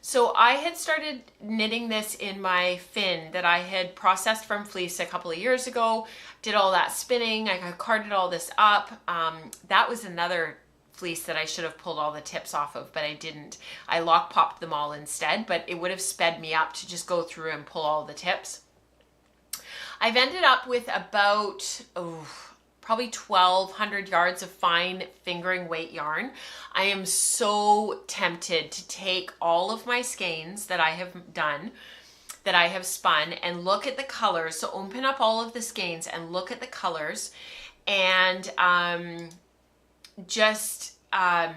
So I had started knitting this in my fin that I had processed from Fleece a couple of years ago, did all that spinning, I carded all this up. That was another fleece that I should have pulled all the tips off of, but I didn't. I lock popped them all instead, but it would have sped me up to just go through and pull all the tips. I've ended up with about, probably 1,200 yards of fine fingering weight yarn. I am so tempted to take all of my skeins that I have done, that I have spun, and look at the colors. So open up all of the skeins and look at the colors and just try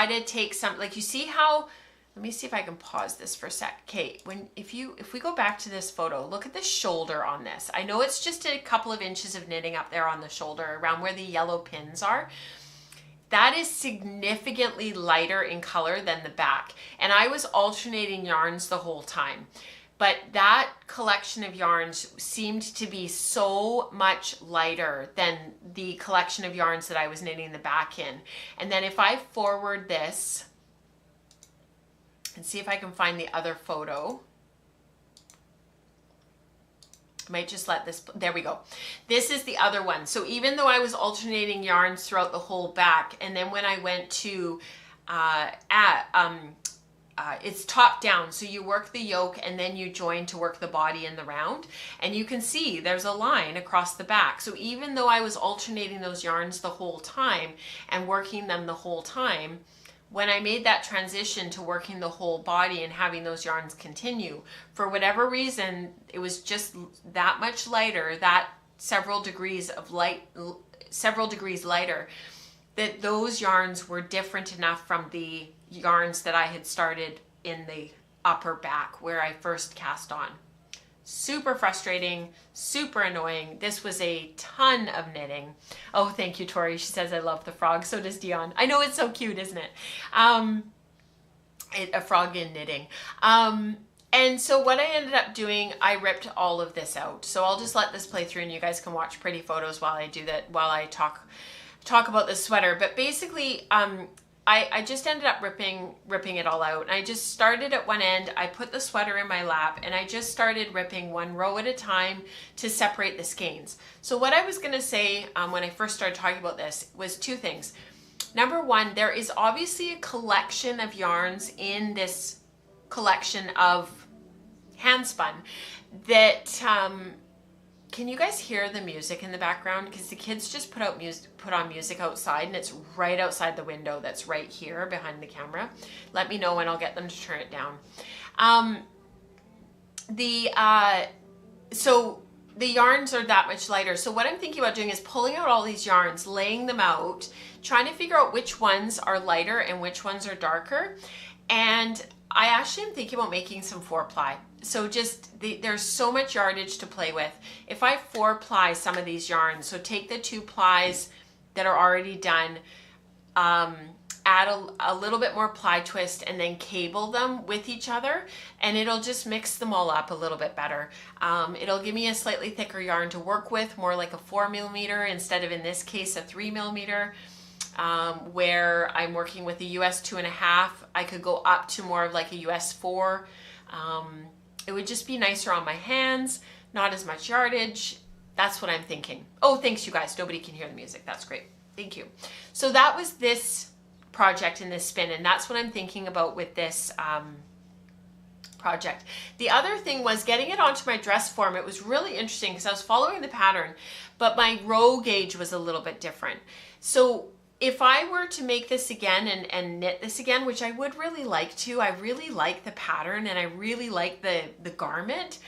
to take some, like you see how, let me see if I can pause this for a sec. Okay, if we go back to this photo, look at the shoulder on this. I know it's just a couple of inches of knitting up there on the shoulder around where the yellow pins are. That is significantly lighter in color than the back. And I was alternating yarns the whole time. But that collection of yarns seemed to be so much lighter than the collection of yarns that I was knitting the back in. And then if I forward this, and see if I can find the other photo. I might just let this, there we go. This is the other one. So even though I was alternating yarns throughout the whole back, and then when I went to, it's top down. So you work the yoke and then you join to work the body and the round. And you can see there's a line across the back. So even though I was alternating those yarns the whole time and working them the whole time, when I made that transition to working the whole body and having those yarns continue, for whatever reason, it was just that much lighter, that several degrees lighter, that those yarns were different enough from the yarns that I had started in the upper back where I first cast on. Super frustrating, super annoying. This was a ton of knitting. Oh, thank you, Tori. She says, I love the frog. So does Dion. I know, it's so cute, isn't it? A frog in knitting. And so what I ended up doing, I ripped all of this out. So I'll just let this play through and you guys can watch pretty photos while I do that, while I talk about this sweater. But basically, I just ended up ripping it all out. And I just started at one end, I put the sweater in my lap, and I just started ripping one row at a time to separate the skeins. So what I was gonna say when I first started talking about this was two things. Number one, there is obviously a collection of yarns in this collection of handspun that, can you guys hear the music in the background? Because the kids just put on music outside, and it's right outside the window that's right here behind the camera. Let me know and I'll get them to turn it down. So the yarns are that much lighter. So what I'm thinking about doing is pulling out all these yarns, laying them out, trying to figure out which ones are lighter and which ones are darker. And I actually am thinking about making some 4-ply. So just, there's so much yardage to play with. If I 4-ply some of these yarns, so take the 2 plies that are already done, add a little bit more ply twist and then cable them with each other, and it'll just mix them all up a little bit better. It'll give me a slightly thicker yarn to work with, more like a 4mm instead of, in this case, a 3mm. Where I'm working with a US 2.5, I could go up to more of like a US 4. It would just be nicer on my hands, not as much yardage. That's what I'm thinking. Oh, thanks you guys. Nobody can hear the music. That's great. Thank you. So that was this project in this spin, and that's what I'm thinking about with this project. The other thing was getting it onto my dress form. It was really interesting because I was following the pattern, but my row gauge was a little bit different. So if I were to make this again and knit this again, which I would really like to, I really like the pattern and I really like the garment,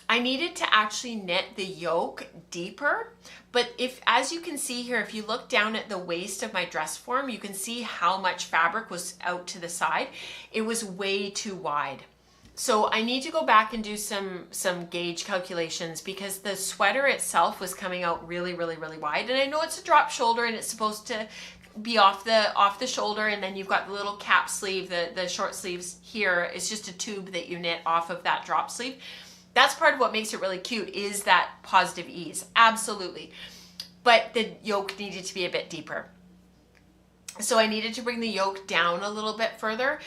I needed to actually knit the yoke deeper. But if, as you can see here, if you look down at the waist of my dress form, you can see how much fabric was out to the side. It was way too wide. So I need to go back and do some gauge calculations because the sweater itself was coming out really, really, really wide. And I know it's a drop shoulder and it's supposed to be off the shoulder, and then you've got the little cap sleeve, the short sleeves here. It's just a tube that you knit off of that drop sleeve. That's part of what makes it really cute, is that positive ease, absolutely. But the yoke needed to be a bit deeper. So I needed to bring the yoke down a little bit further.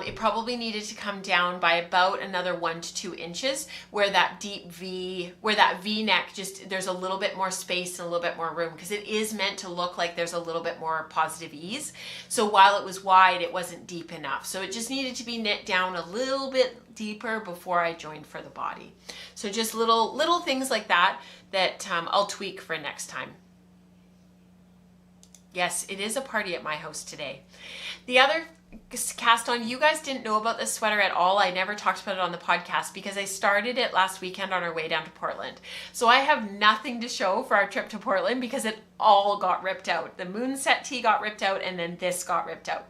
It probably needed to come down by about another 1 to 2 inches, where that deep V, where that V neck, just there's a little bit more space and a little bit more room, because it is meant to look like there's a little bit more positive ease. So while it was wide, it wasn't deep enough. So it just needed to be knit down a little bit deeper before I joined for the body. So just little things like that I'll tweak for next time. Yes, it is a party at my house today. The other cast on, you guys didn't know about this sweater at all. I never talked about it on the podcast because I started it last weekend on our way down to Portland. So I have nothing to show for our trip to Portland because it all got ripped out. The moonset tee got ripped out and then this got ripped out.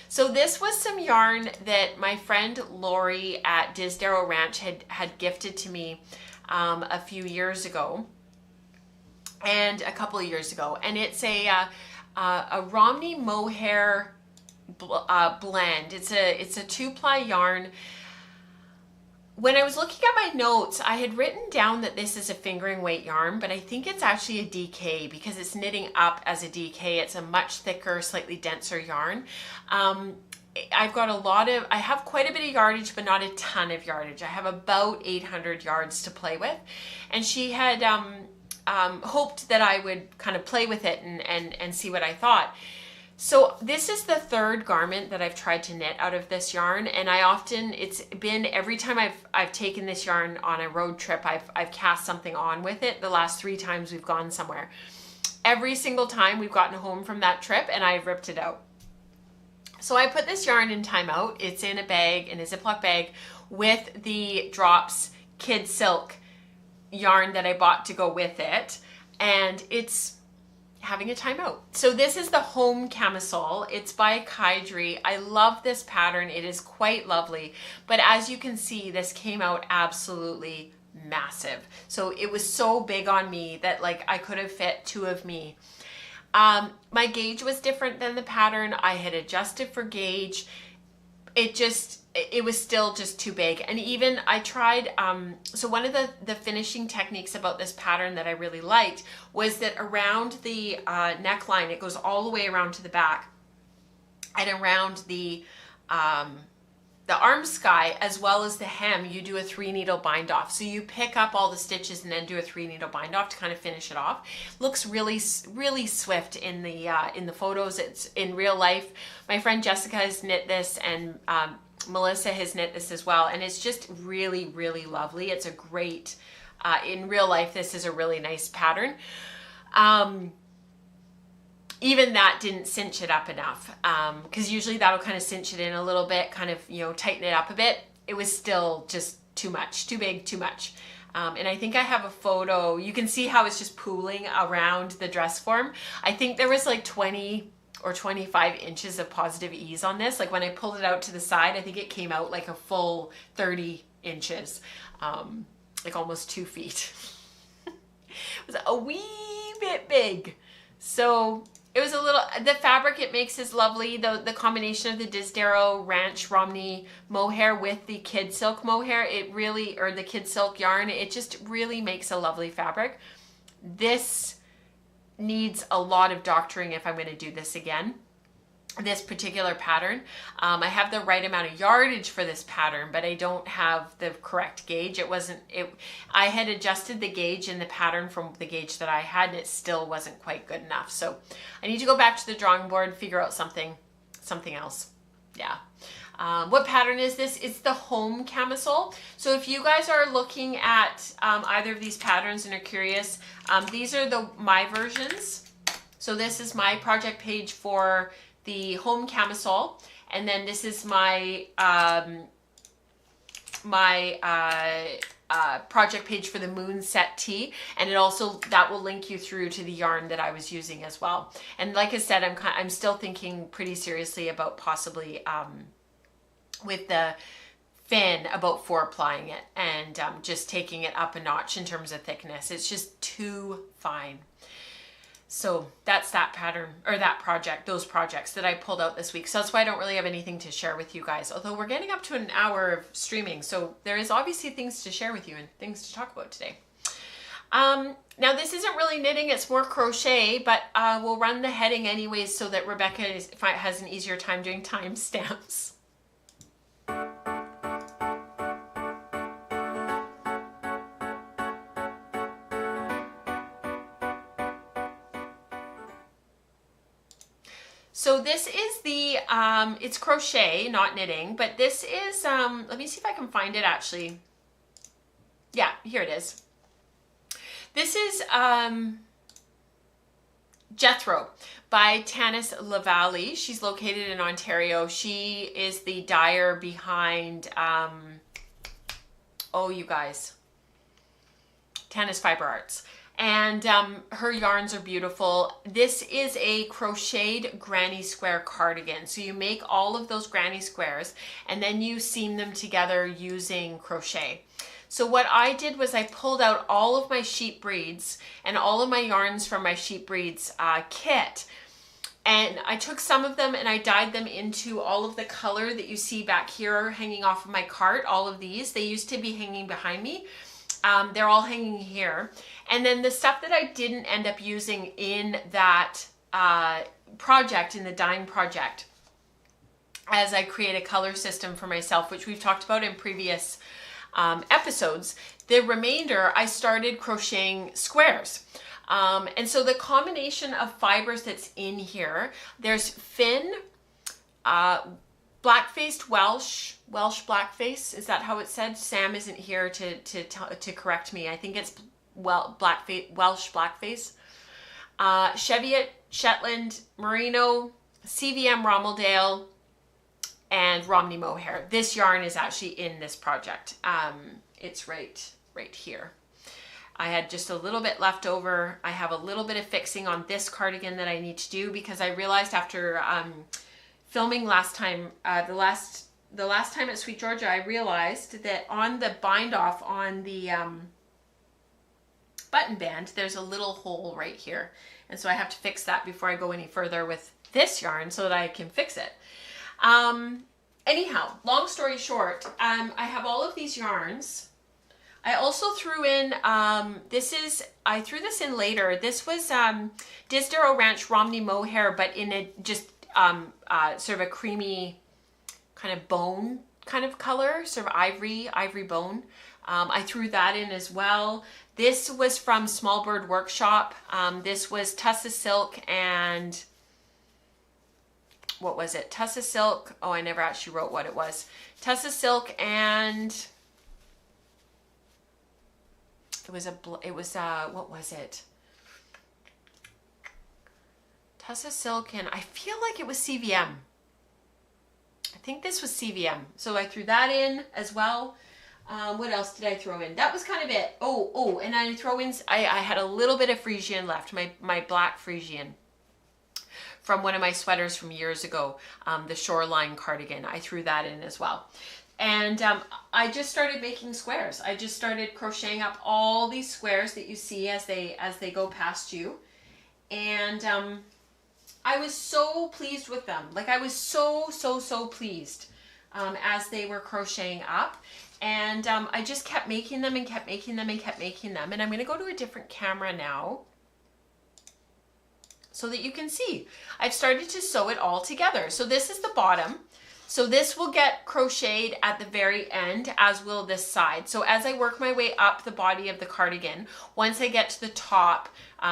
So this was some yarn that my friend Lori at Disdarrow Ranch had gifted to me a few years ago, and a couple of years ago. And it's a Romney mohair blend. It's a 2-ply yarn. When I was looking at my notes, I had written down that this is a fingering weight yarn, but I think it's actually a DK because it's knitting up as a DK. It's a much thicker, slightly denser yarn. I have quite a bit of yardage, but not a ton of yardage. I have about 800 yards to play with, and she had hoped that I would kind of play with it and see what I thought. So this is the third garment that I've tried to knit out of this yarn, and it's been every time I've taken this yarn on a road trip, I've cast something on with it. The last 3 times we've gone somewhere, every single time we've gotten home from that trip and I've ripped it out. So I put this yarn in timeout. It's in a bag, in a Ziploc bag, with the Drops Kid Silk yarn that I bought to go with it, and it's having a timeout. So this is the Home Camisole. It's by Kaidri. I love this pattern. It is quite lovely, but as you can see, this came out absolutely massive. So it was so big on me that like I could have fit 2 of me. My gauge was different than the pattern. I had adjusted for gauge. It was still just too big. And even I tried, so one of the finishing techniques about this pattern that I really liked was that around the neckline, it goes all the way around to the back, and around the arm sky as well as the hem, you do a 3-needle bind off. So you pick up all the stitches and then do a 3-needle bind off to kind of finish it off. Looks really, really swift in the photos. It's in real life. My friend Jessica has knit this, and Melissa has knit this as well, and it's just really, really lovely. It's a great, in real life, this is a really nice pattern. Even that didn't cinch it up enough, because usually that'll kind of cinch it in a little bit, kind of, tighten it up a bit. It was still just too much, too big, too much. And I think I have a photo. You can see how it's just pooling around the dress form. I think there was like 20 or 25 inches of positive ease on this. Like when I pulled it out to the side, I think it came out like a full 30 inches, like almost 2 feet. It was a wee bit big. So It was a little, the fabric it makes is lovely. The combination of the Disdero Ranch Romney mohair with the kid silk mohair, it really, or the kid silk yarn, it just really makes a lovely fabric. This needs a lot of doctoring if I'm going to do this again. This particular pattern. I have the right amount of yardage for this pattern, but I don't have the correct gauge. I had adjusted the gauge in the pattern from the gauge that I had, and it still wasn't quite good enough. So I need to go back to the drawing board, figure out something else. Yeah. What pattern is this? It's the home camisole. So if you guys are looking at either of these patterns and are curious, these are my versions. So this is my project page for the home camisole, and then this is my project page for the moon set tee, and that will link you through to the yarn that I was using as well. And like I said, I'm still thinking pretty seriously about possibly with the fin about 4-plying it and just taking it up a notch in terms of thickness. It's just too fine. So that's that pattern, or that project, those projects that I pulled out this week. So that's why I don't really have anything to share with you guys, although we're getting up to an hour of streaming. So there is obviously things to share with you and things to talk about today. Now this isn't really knitting, it's more crochet, but we'll run the heading anyways so that Rebecca has an easier time doing timestamps. So this is the, it's crochet, not knitting, but this is, let me see if I can find it actually. Yeah, here it is. This is Jethro by Tanis Lavallee. She's located in Ontario. She is the dyer behind, oh you guys, Tanis Fiber Arts. And her yarns are beautiful. This is a crocheted granny square cardigan. So you make all of those granny squares and then you seam them together using crochet. So what I did was I pulled out all of my sheep breeds and all of my yarns from my sheep breeds kit. And I took some of them and I dyed them into all of the color that you see back here hanging off of my cart. All of these, they used to be hanging behind me. They're all hanging here. And then the stuff that I didn't end up using in that project, in the dyeing project, as I create a color system for myself, which we've talked about in previous episodes, the remainder I started crocheting squares. And so the combination of fibers that's in here, there's Finn, black-faced Welsh blackface, is that how it's said? Sam isn't here to correct me. I think it's Welsh blackface. Cheviot, Shetland, Merino, CVM Rommeldale, and Romney mohair. This yarn is actually in this project. It's right here. I had just a little bit left over. I have a little bit of fixing on this cardigan that I need to do because I realized after filming last time, the last time at Sweet Georgia, I realized that on the bind off on the button band, there's a little hole right here. And so I have to fix that before I go any further with this yarn so that I can fix it. Anyhow, long story short, I have all of these yarns. I also threw in, I threw this in later. This was Disdero Ranch Romney mohair, but in a just sort of a creamy kind of bone kind of color, sort of ivory bone. I threw that in as well. This was from Small Bird Workshop. This was Tussa Silk and, what was it? Tussa Silk, oh, I never actually wrote what it was. Tussa Silk and, what was it? Tussa Silk and I feel like it was CVM. I think this was CVM. So I threw that in as well. What else did I throw in? That was kind of it. Oh, and I throw in, I had a little bit of Frisian left, my black Frisian from one of my sweaters from years ago, the Shoreline cardigan. I threw that in as well. And I just started making squares. I just started crocheting up all these squares that you see as they go past you. And I was so pleased with them. Like I was so pleased as they were crocheting up. And I just kept making them and kept making them and kept making them. And I'm going to go to a different camera now so that you can see. I've started to sew it all together. So this is the bottom. So this will get crocheted at the very end, as will this side. So as I work my way up the body of the cardigan, once I get to the top,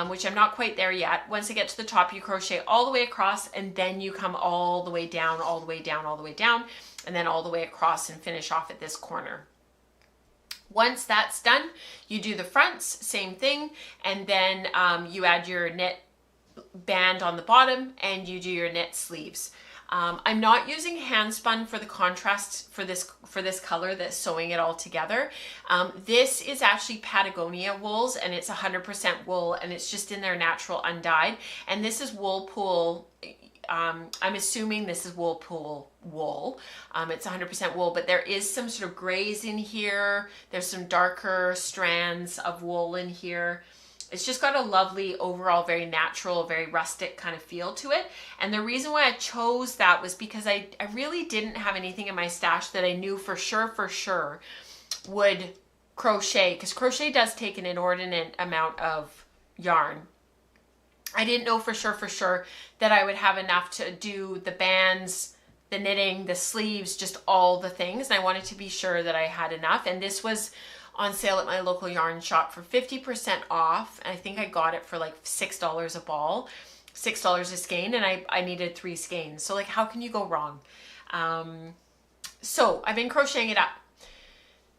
which I'm not quite there yet, once I get to the top, you crochet all the way across, and then you come all the way down, all the way down, all the way down, and then all the way across and finish off at this corner. Once that's done, you do the fronts, same thing, and then you add your knit band on the bottom and you do your knit sleeves. I'm not using hand spun for the contrast for this color that's sewing it all together. This is actually Patagonia wools, and it's 100% wool, and it's just in their natural undyed. And this is Woolpool. I'm assuming this is Woolpool wool. It's 100% wool, but there is some sort of grays in here. There's some darker strands of wool in here. It's just got a lovely overall, very natural, very rustic kind of feel to it. And the reason why I chose that was because I really didn't have anything in my stash that I knew for sure would crochet, because crochet does take an inordinate amount of yarn. I didn't know for sure that I would have enough to do the bands, the knitting, the sleeves, just all the things. And I wanted to be sure that I had enough. And this was on sale at my local yarn shop for 50% off. And I think I got it for like $6 a ball, $6 a skein, and I needed 3 skeins. So like, how can you go wrong? So I've been crocheting it up.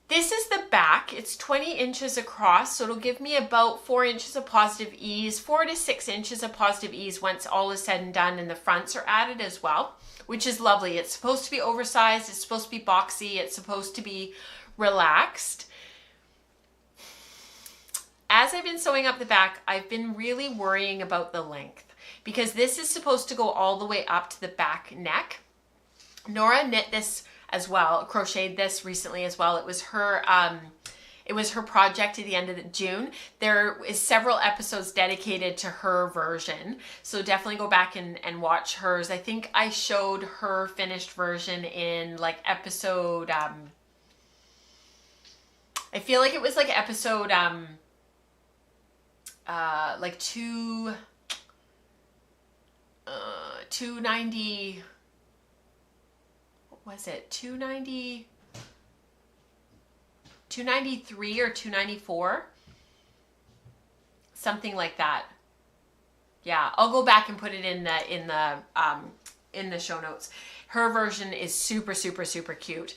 This is the back. It's 20 inches across, so it'll give me about 4 inches of positive ease, 4 to 6 inches of positive ease once all is said and done, and the fronts are added as well, which is lovely. It's supposed to be oversized, it's supposed to be boxy, it's supposed to be relaxed. As I've been sewing up the back, I've been really worrying about the length, because this is supposed to go all the way up to the back neck. Nora knit this as well, crocheted this recently as well. It was her project at the end of June. There is several episodes dedicated to her version, so definitely go back and watch hers. I think I showed her finished version in like episode, I feel like it was like episode like 290, what was it, 293 or 294, something like that. Yeah, I'll go back and put it in the show notes. Her version is super cute.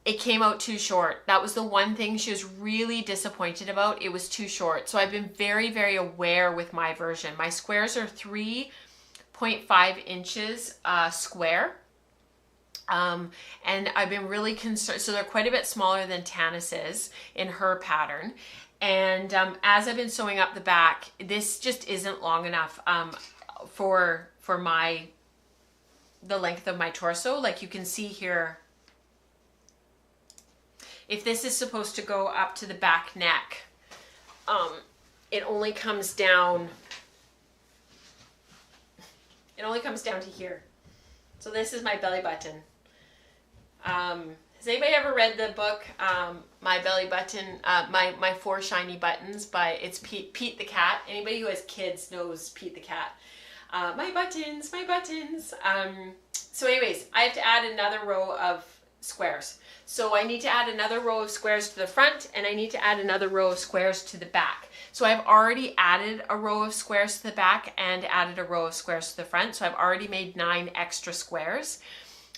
It came out too short. That was the one thing she was really disappointed about. It was too short. So I've been very aware with my version. My squares are 3.5 inches square. And I've been really concerned. So they're quite a bit smaller than Tanis's in her pattern. And as I've been sewing up the back, this just isn't long enough for the length of my torso. Like you can see here, if this is supposed to go up to the back neck, it only comes down. It only comes down to here. So this is my belly button. Has anybody ever read the book, My Belly Button, my 4 Shiny Buttons by, it's Pete the Cat. Anybody who has kids knows Pete the Cat. My buttons. So anyways, I have to add another row of squares. So I need to add another row of squares to the front, and I need to add another row of squares to the back. So I've already added a row of squares to the back and added a row of squares to the front. So I've already made 9 extra squares.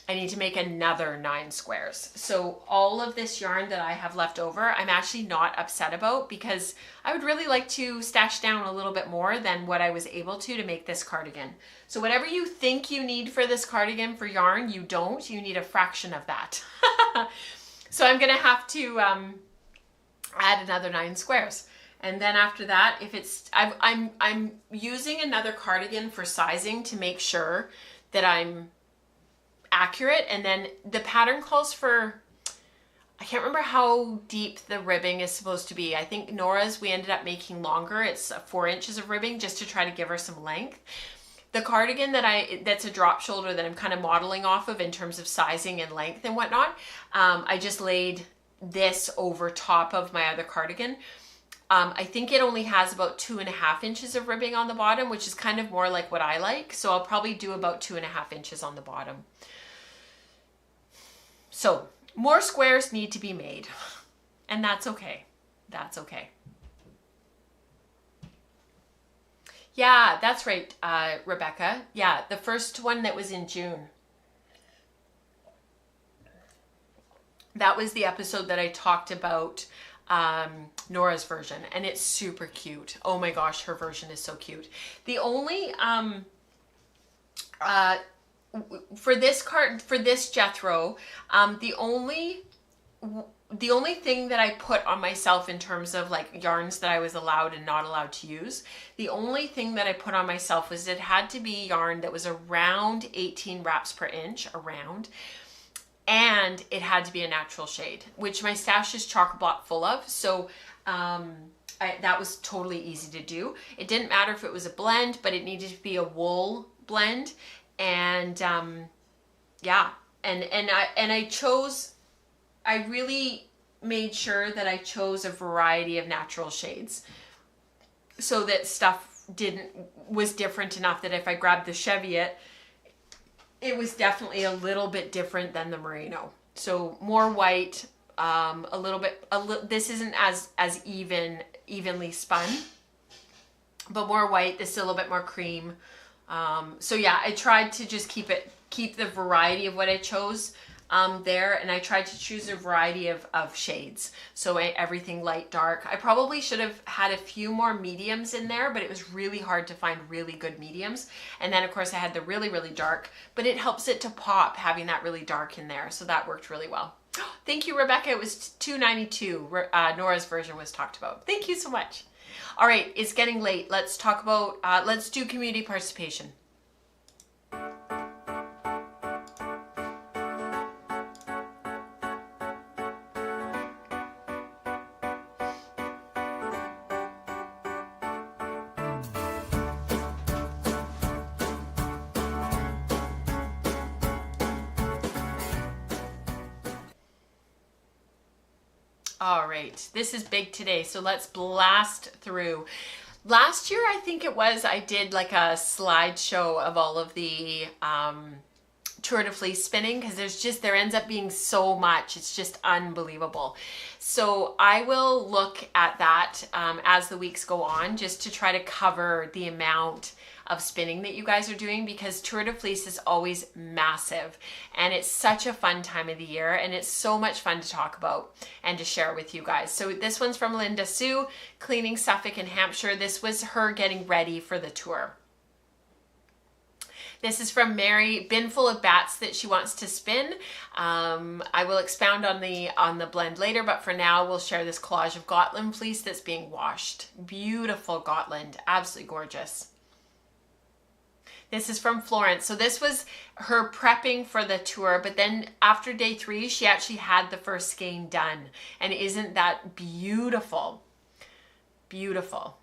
I need to make another 9 squares. So all of this yarn that I have left over, I'm actually not upset about, because I would really like to stash down a little bit more than what I was able to make this cardigan. So whatever you think you need for this cardigan for yarn, you don't. You need a fraction of that. So I'm gonna have to add another 9 squares. And then after that, if it's, I'm using another cardigan for sizing to make sure that I'm accurate. And then the pattern calls for, I can't remember how deep the ribbing is supposed to be. I think Nora's, we ended up making longer. It's 4 inches of ribbing just to try to give her some length. The cardigan that's a drop shoulder that I'm kind of modeling off of in terms of sizing and length and whatnot, I just laid this over top of my other cardigan. I think it only has about 2.5 inches of ribbing on the bottom, which is kind of more like what I like. So I'll probably do about 2.5 inches on the bottom. So more squares need to be made, and that's okay. That's okay. Yeah, that's right, Rebecca. Yeah, the first one that was in June. That was the episode that I talked about Nora's version, and it's super cute. Oh my gosh, her version is so cute. The only for this Jethro, the only thing that I put on myself in terms of like yarns that I was allowed and not allowed to use, the only thing that I put on myself was it had to be yarn that was around 18 wraps per inch, around, and it had to be a natural shade, which my stash is chock-a-block full of. So that was totally easy to do. It didn't matter if it was a blend, but it needed to be a wool blend. And yeah, and I really made sure that I chose a variety of natural shades so that stuff was different enough that if I grabbed the Cheviot, it was definitely a little bit different than the merino. So more white, this isn't as evenly spun, but more white. This is a little bit more cream. So yeah, I tried to just keep the variety of what I chose there, and I tried to choose a variety of shades. So everything light, dark. I probably should have had a few more mediums in there, but it was really hard to find really good mediums. And then of course I had the really, really dark, but it helps it to pop having that really dark in there. So that worked really well. Thank you, Rebecca. It was $2.92. Nora's version was talked about. Thank you so much. All right, it's getting late. Let's talk about, let's do community participation. All right, this is big today, so let's blast through. Last year, I think it was, I did like a slideshow of all of the Tour de Fleece spinning, because there ends up being so much. It's just unbelievable. So I will look at that as the weeks go on, just to try to cover the amount of spinning that you guys are doing, because Tour de Fleece is always massive and it's such a fun time of the year, and it's so much fun to talk about and to share with you guys. So this one's from Linda Sue, cleaning Suffolk and Hampshire. This was her getting ready for the tour. This is from Mary, bin full of bats that she wants to spin. I will expound on the blend later, but for now we'll share this collage of Gotland fleece that's being washed. Beautiful Gotland, absolutely gorgeous. This is from Florence. So this was her prepping for the tour, but then after day 3, she actually had the first skein done. And isn't that beautiful? Beautiful.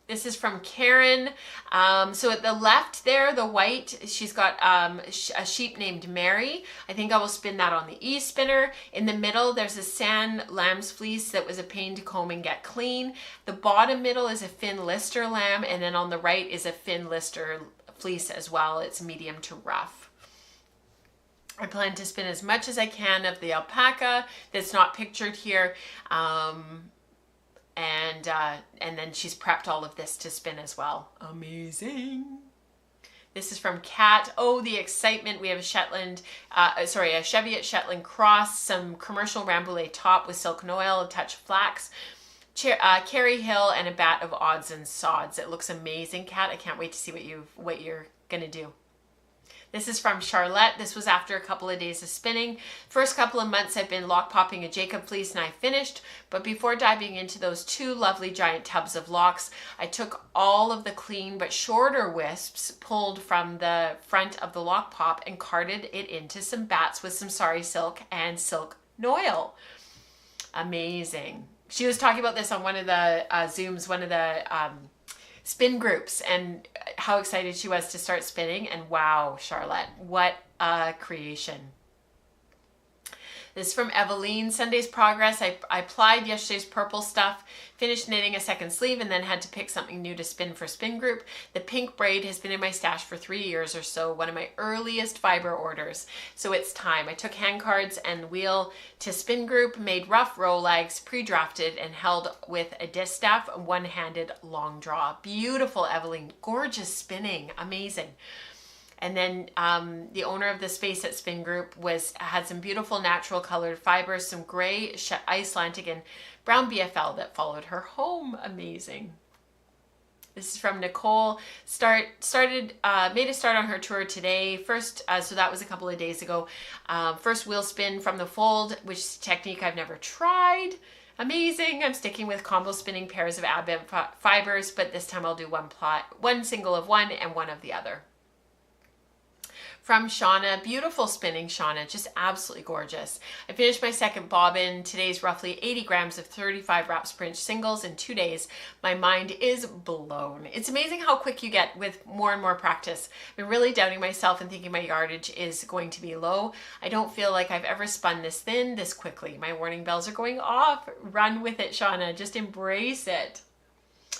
This is from Karen. So at the left there, the white, she's got a sheep named Mary. I think I will spin that on the e-spinner. In the middle, there's a San lamb's fleece that was a pain to comb and get clean. The bottom middle is a Finn Lister lamb, and then on the right is a Finn Lister fleece as well. It's medium to rough. I plan to spin as much as I can of the alpaca that's not pictured here. And then she's prepped all of this to spin as well. Amazing. This is from Kat. Oh, the excitement. We have a Cheviot Shetland cross, some commercial Rambouillet top with silk and oil, a touch of flax, Carrie Hill, and a bat of odds and sods. It looks amazing, Kat. I can't wait to see what you're gonna do. This is from Charlotte. This was after a couple of days of spinning. First couple of months I've been lock popping a Jacob fleece and I finished, but before diving into those 2 lovely giant tubs of locks, I took all of the clean but shorter wisps pulled from the front of the lock pop and carded it into some bats with some sari silk and silk noil. Amazing. She was talking about this on one of the Zooms, one of the spin groups and how excited she was to start spinning. And wow, Charlotte, what a creation. This is from Eveline. Sunday's progress. I applied yesterday's purple stuff, finished knitting a second sleeve, and then had to pick something new to spin for spin group. The pink braid has been in my stash for 3 years or so, one of my earliest fiber orders. So it's time. I took hand cards and wheel to spin group, made rough row legs, pre-drafted, and held with a distaff, one-handed long draw. Beautiful, Eveline. Gorgeous spinning. Amazing. And then the owner of the space at Spin Group had some beautiful natural colored fibers, some gray Icelandic and brown BFL that followed her home. Amazing. This is from Nicole. Made a start on her tour today. First, so that was a couple of days ago. First wheel spin from the fold, which is a technique I've never tried. Amazing. I'm sticking with combo spinning pairs of advent fibers, but this time I'll do one single of one and one of the other. From Shauna, beautiful spinning, Shauna, just absolutely gorgeous. I finished my second bobbin. Today's roughly 80 grams of 35 wraps per inch singles in 2 days. My mind is blown. It's amazing how quick you get with more and more practice. I've been really doubting myself and thinking my yardage is going to be low. I don't feel like I've ever spun this thin, this quickly. My warning bells are going off. Run with it, Shauna. Just embrace it.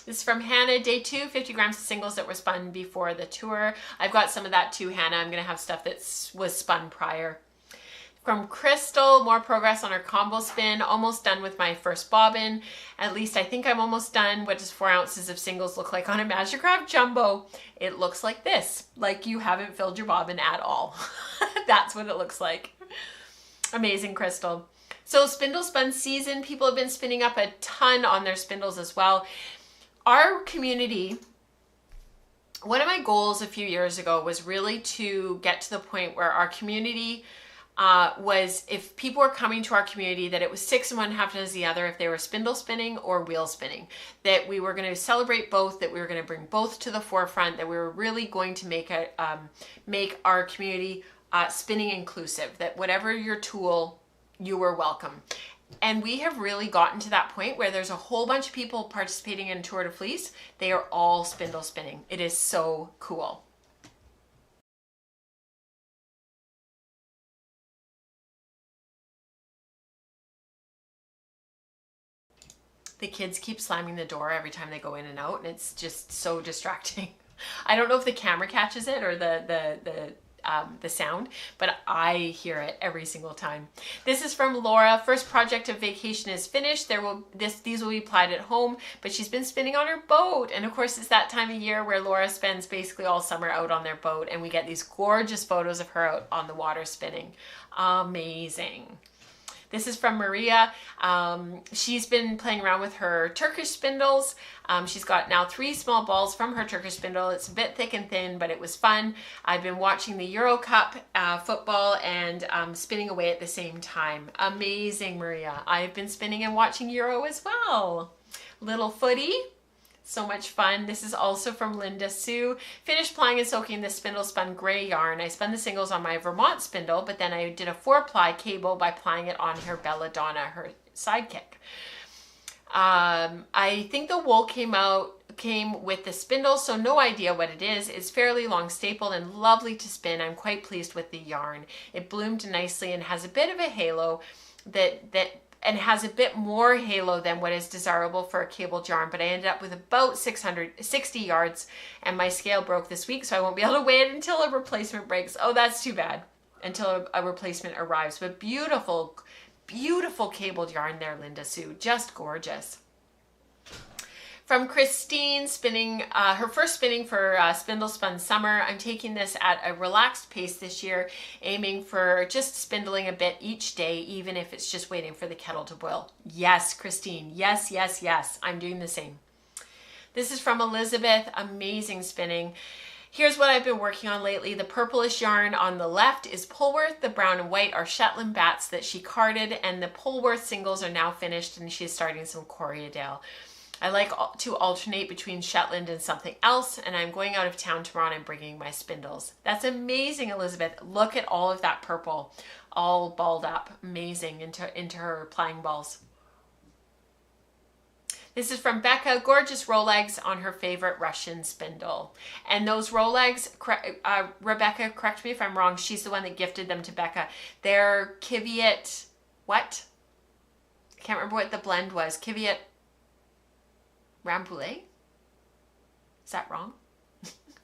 This is from Hannah, day 2, 50 grams of singles that were spun before the tour. I've got some of that too, Hannah. I'm going to have stuff that was spun prior. From Crystal, more progress on her combo spin. Almost done with my first bobbin. At least I think I'm almost done. What does 4 ounces of singles look like on a Magikarp Jumbo? It looks like this. Like you haven't filled your bobbin at all. That's what it looks like. Amazing, Crystal. So Spindle Spun season. People have been spinning up a ton on their spindles as well. Our community, one of my goals a few years ago was really to get to the point where our community was, if people were coming to our community, that it was 6 in one, half as the other, if they were spindle spinning or wheel spinning, that we were going to celebrate both, that we were going to bring both to the forefront, that we were really going to make our community spinning inclusive, that whatever your tool, you were welcome. And we have really gotten to that point where there's a whole bunch of people participating in Tour de Fleece. They are all spindle spinning. It is so cool. The kids keep slamming the door every time they go in and out, and it's just so distracting. I don't know if the camera catches it or the sound, but I hear it every single time. This is from Laura. First project of vacation is finished. These will be applied at home, but she's been spinning on her boat. And of course, it's that time of year where Laura spends basically all summer out on their boat, and we get these gorgeous photos of her out on the water spinning. Amazing. This is from Maria. She's been playing around with her Turkish spindles. She's got now 3 small balls from her Turkish spindle. It's a bit thick and thin, but it was fun. I've been watching the Euro Cup football and spinning away at the same time. Amazing, Maria. I've been spinning and watching Euro as well. Little footy. So much fun. This is also from Linda Sue. Finished plying and soaking the spindle spun gray yarn. I spun the singles on my Vermont spindle, but then I did a 4-ply cable by plying it on her Belladonna, her sidekick. I think the wool came with the spindle, so no idea what it is. It's fairly long stapled and lovely to spin. I'm quite pleased with the yarn. It bloomed nicely and has a bit of a halo and has a bit more halo than what is desirable for a cabled yarn, but I ended up with about 660 yards, and my scale broke this week, so I won't be able to weigh it until a replacement breaks. Oh, that's too bad, until a replacement arrives. But beautiful, beautiful cabled yarn there, Linda Sue. Just gorgeous. From Christine, spinning her first spinning for Spindle Spun Summer. I'm taking this at a relaxed pace this year, aiming for just spindling a bit each day, even if it's just waiting for the kettle to boil. Yes, Christine. Yes, yes, yes. I'm doing the same. This is from Elizabeth. Amazing spinning. Here's what I've been working on lately. The purplish yarn on the left is Polworth. The brown and white are Shetland bats that she carded, and the Polworth singles are now finished, and she's starting some Corriedale. I like to alternate between Shetland and something else, and I'm going out of town tomorrow and I'm bringing my spindles. That's amazing, Elizabeth. Look at all of that purple, all balled up. Amazing into her plying balls. This is from Becca. Gorgeous roll legs on her favorite Russian spindle. And those roll legs, Rebecca, correct me if I'm wrong, she's the one that gifted them to Becca. They're Kiviat, what? I can't remember what the blend was. Kiviat Rambouillet? Is that wrong?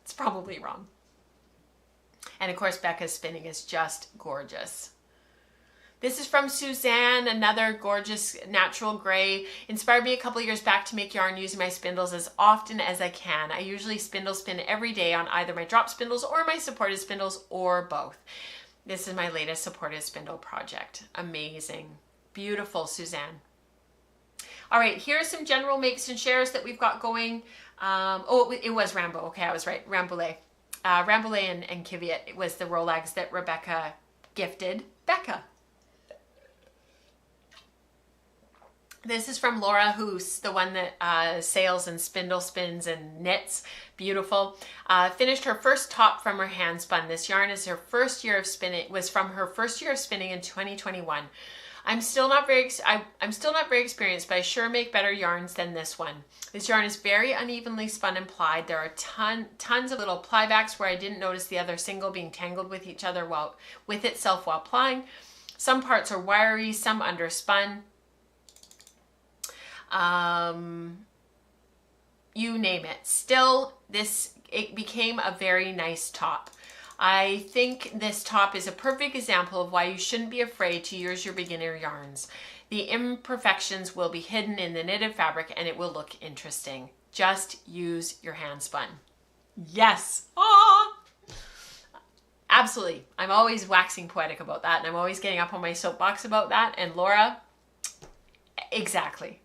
It's probably wrong. And of course, Becca's spinning is just gorgeous. This is from Suzanne, another gorgeous natural gray. Inspired me a couple years back to make yarn using my spindles as often as I can. I usually spindle spin every day on either my drop spindles or my supported spindles or both. This is my latest supported spindle project. Amazing. Beautiful, Suzanne. All right, here are some general makes and shares that we've got going. It was Rambo. Okay, I was right. Rambouillet. Rambouillet and Kiviat. It was the Rolex that Rebecca gifted Becca. This is from Laura, who's the one that sails and spindle spins and knits. Beautiful. Finished her first top from her hand spun. This yarn is her first year of spinning. Was from her first year of spinning in 2021. I'm still not very experienced, but I sure make better yarns than this one. This yarn is very unevenly spun and plied. There are tons of little plybacks where I didn't notice the other single being tangled with each other with itself while plying. Some parts are wiry, some underspun. You name it. Still, it became a very nice top. I think this top is a perfect example of why you shouldn't be afraid to use your beginner yarns. The imperfections will be hidden in the knitted fabric and it will look interesting. Just use your hand spun. Yes. Ah! Absolutely. I'm always waxing poetic about that and I'm always getting up on my soapbox about that. And Laura, exactly.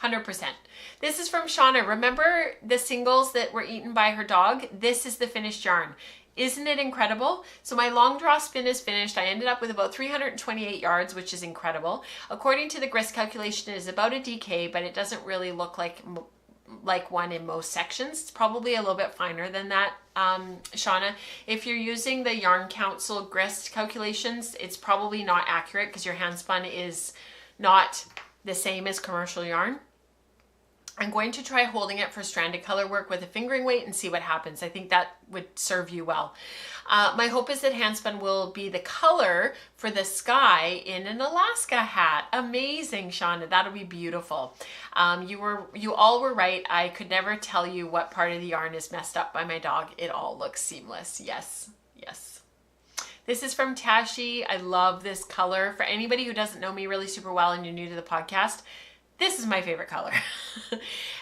100%. This is from Shauna. Remember the singles that were eaten by her dog? This is the finished yarn. Isn't it incredible? So my long draw spin is finished. I ended up with about 328 yards, which is incredible. According to the grist calculation, it is about a DK, but it doesn't really look like one in most sections. It's probably a little bit finer than that, Shauna. If you're using the Yarn Council grist calculations, it's probably not accurate because your hand spun is not the same as commercial yarn. I'm going to try holding it for stranded color work with a fingering weight and see what happens. I think that would serve you well. My hope is that handspun will be the color for the sky in an Alaska hat. Amazing, Shauna. That'll be beautiful. You all were right. I could never tell you what part of the yarn is messed up by my dog. It all looks seamless. Yes, yes. This is from Tashi. I love this color. For anybody who doesn't know me really super well and you're new to the podcast, this is my favorite color.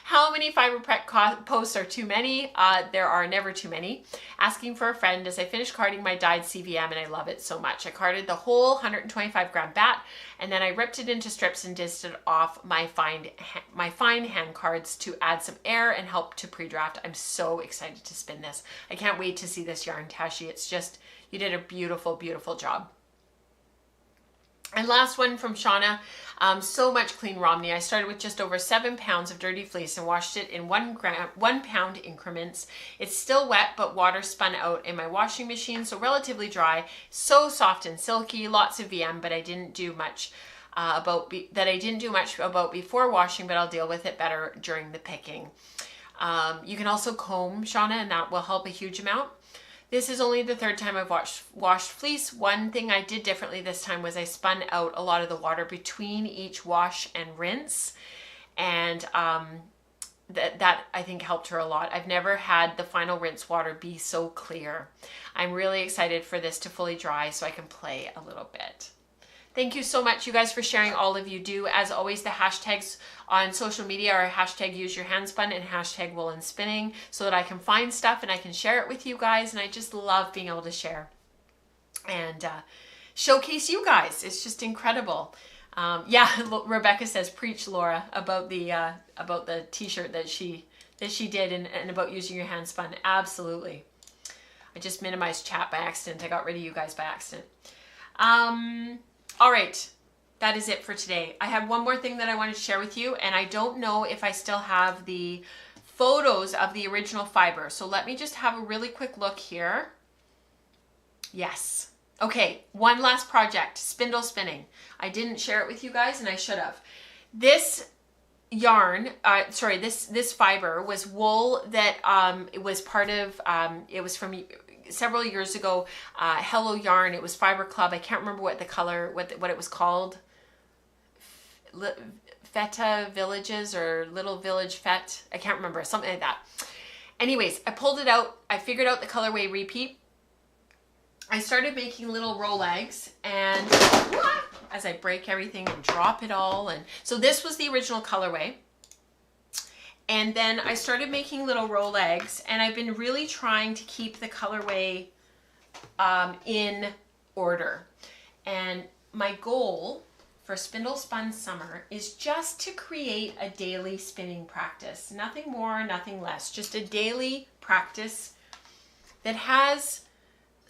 How many fiber prep posts are too many? There are never too many. Asking for a friend as I finished carding my dyed CVM and I love it so much. I carded the whole 125 gram bat and then I ripped it into strips and disted off my fine hand cards to add some air and help to pre-draft. I'm so excited to spin this. I can't wait to see this yarn, Tashi. It's just, you did a beautiful, beautiful job. And last one from Shauna, so much clean Romney. I started with just over 7 pounds of dirty fleece and washed it in 1 pound increments. It's still wet, but water spun out in my washing machine, so relatively dry. So soft and silky, lots of VM, but I didn't do much about before washing, but I'll deal with it better during the picking. You can also comb, Shauna, and that will help a huge amount. This is only the third time I've washed fleece. One thing I did differently this time was I spun out a lot of the water between each wash and rinse. And that I think helped her a lot. I've never had the final rinse water be so clear. I'm really excited for this to fully dry so I can play a little bit. Thank you so much, you guys, for sharing all of you do. As always, the hashtags on social media are hashtag use your handspun and hashtag woolen spinning so that I can find stuff and I can share it with you guys. And I just love being able to share and showcase you guys. It's just incredible. Yeah, Rebecca says, preach, Laura, about the t-shirt that she did and about using your handspun. Absolutely. I just minimized chat by accident. I got rid of you guys by accident. All right, that is it for today. I have one more thing that I wanted to share with you, and I don't know if I still have the photos of the original fiber. So let me just have a really quick look here. Yes. Okay, one last project, spindle spinning. I didn't share it with you guys, and I should have. This yarn, this fiber was wool that it was part of, it was from several years ago, Hello Yarn. It was Fiber Club. I can't remember what the color, what it was called. Feta Villages or Little Village Fete. I can't remember, something like that. Anyways, I pulled it out. I figured out the colorway repeat. I started making little roll legs, and as I break everything and drop it all, and so this was the original colorway. And then I started making little roll legs, and I've been really trying to keep the colorway in order. And my goal for Spindle Spun Summer is just to create a daily spinning practice. Nothing more, nothing less. Just a daily practice that has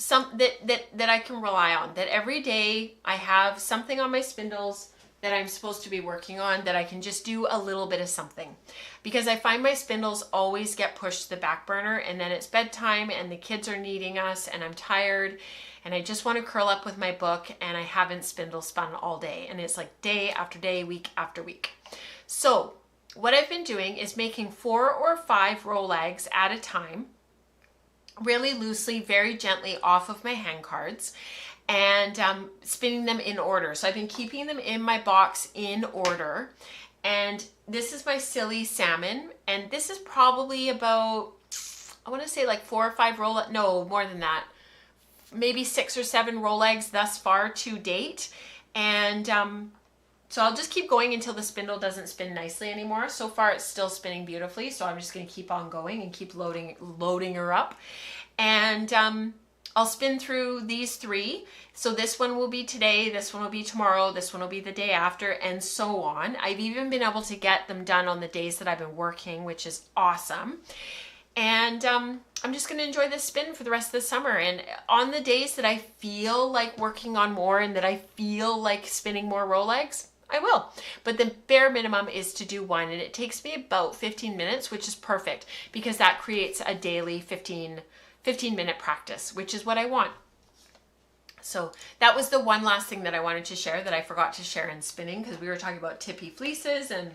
that I can rely on. That every day I have something on my spindles that I'm supposed to be working on, that I can just do a little bit of something. Because I find my spindles always get pushed to the back burner, and then it's bedtime and the kids are needing us and I'm tired and I just want to curl up with my book, and I haven't spindle spun all day, and it's like day after day, week after week. So what I've been doing is making 4 or 5 roll legs at a time, really loosely, very gently off of my hand cards, and spinning them in order. So I've been keeping them in my box in order. And this is my silly salmon, and this is probably about, I want to say like 4 or 5 no, more than that, maybe 6 or 7 roll legs thus far to date. And so I'll just keep going until the spindle doesn't spin nicely anymore. So far it's still spinning beautifully, so I'm just going to keep on going and keep loading her up. And I'll spin through these 3. So this one will be today, this one will be tomorrow, this one will be the day after, and so on. I've even been able to get them done on the days that I've been working, which is awesome. And I'm just going to enjoy this spin for the rest of the summer. And on the days that I feel like working on more and that I feel like spinning more roll legs, I will. But the bare minimum is to do 1, and it takes me about 15 minutes, which is perfect because that creates a daily 15-minute practice, which is what I want. So that was the one last thing that I wanted to share that I forgot to share in spinning, because we were talking about tippy fleeces and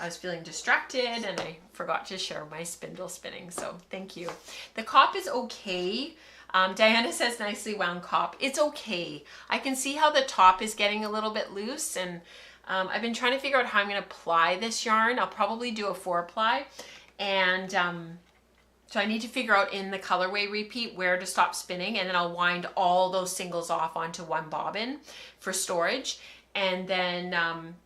I was feeling distracted and I forgot to share my spindle spinning. So thank you. The cop is okay. Diana says nicely wound cop. It's okay. I can see how the top is getting a little bit loose, and I've been trying to figure out how I'm going to ply this yarn. I'll probably do a 4-ply, and so I need to figure out in the colorway repeat where to stop spinning, and then I'll wind all those singles off onto one bobbin for storage. And then,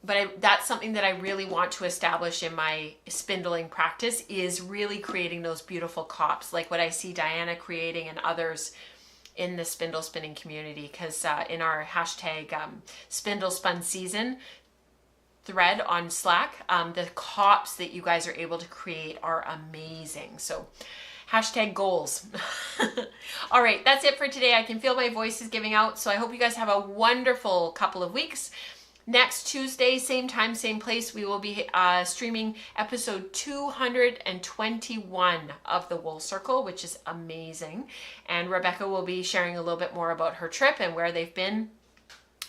that's something that I really want to establish in my spindling practice, is really creating those beautiful cops, like what I see Diana creating and others in the spindle spinning community. Because in our hashtag Spindle Spun Season thread on Slack, the cops that you guys are able to create are amazing. So hashtag goals. All right, that's it for today. I can feel my voice is giving out, so I hope you guys have a wonderful couple of weeks. Next Tuesday, same time, same place, we will be streaming episode 221 of the Wool Circle, which is amazing. And Rebecca will be sharing a little bit more about her trip and where they've been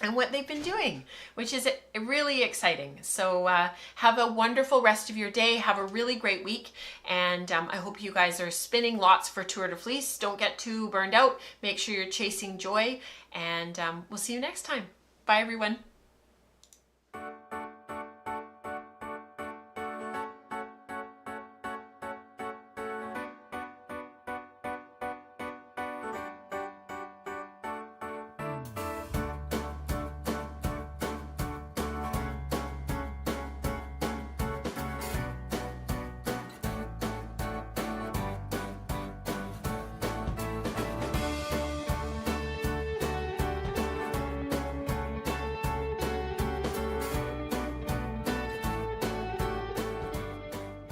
and what they've been doing, which is really exciting. So have a wonderful rest of your day. Have a really great week. And I hope you guys are spinning lots for Tour de Fleece. Don't get too burned out. Make sure you're chasing joy. And we'll see you next time. Bye, everyone.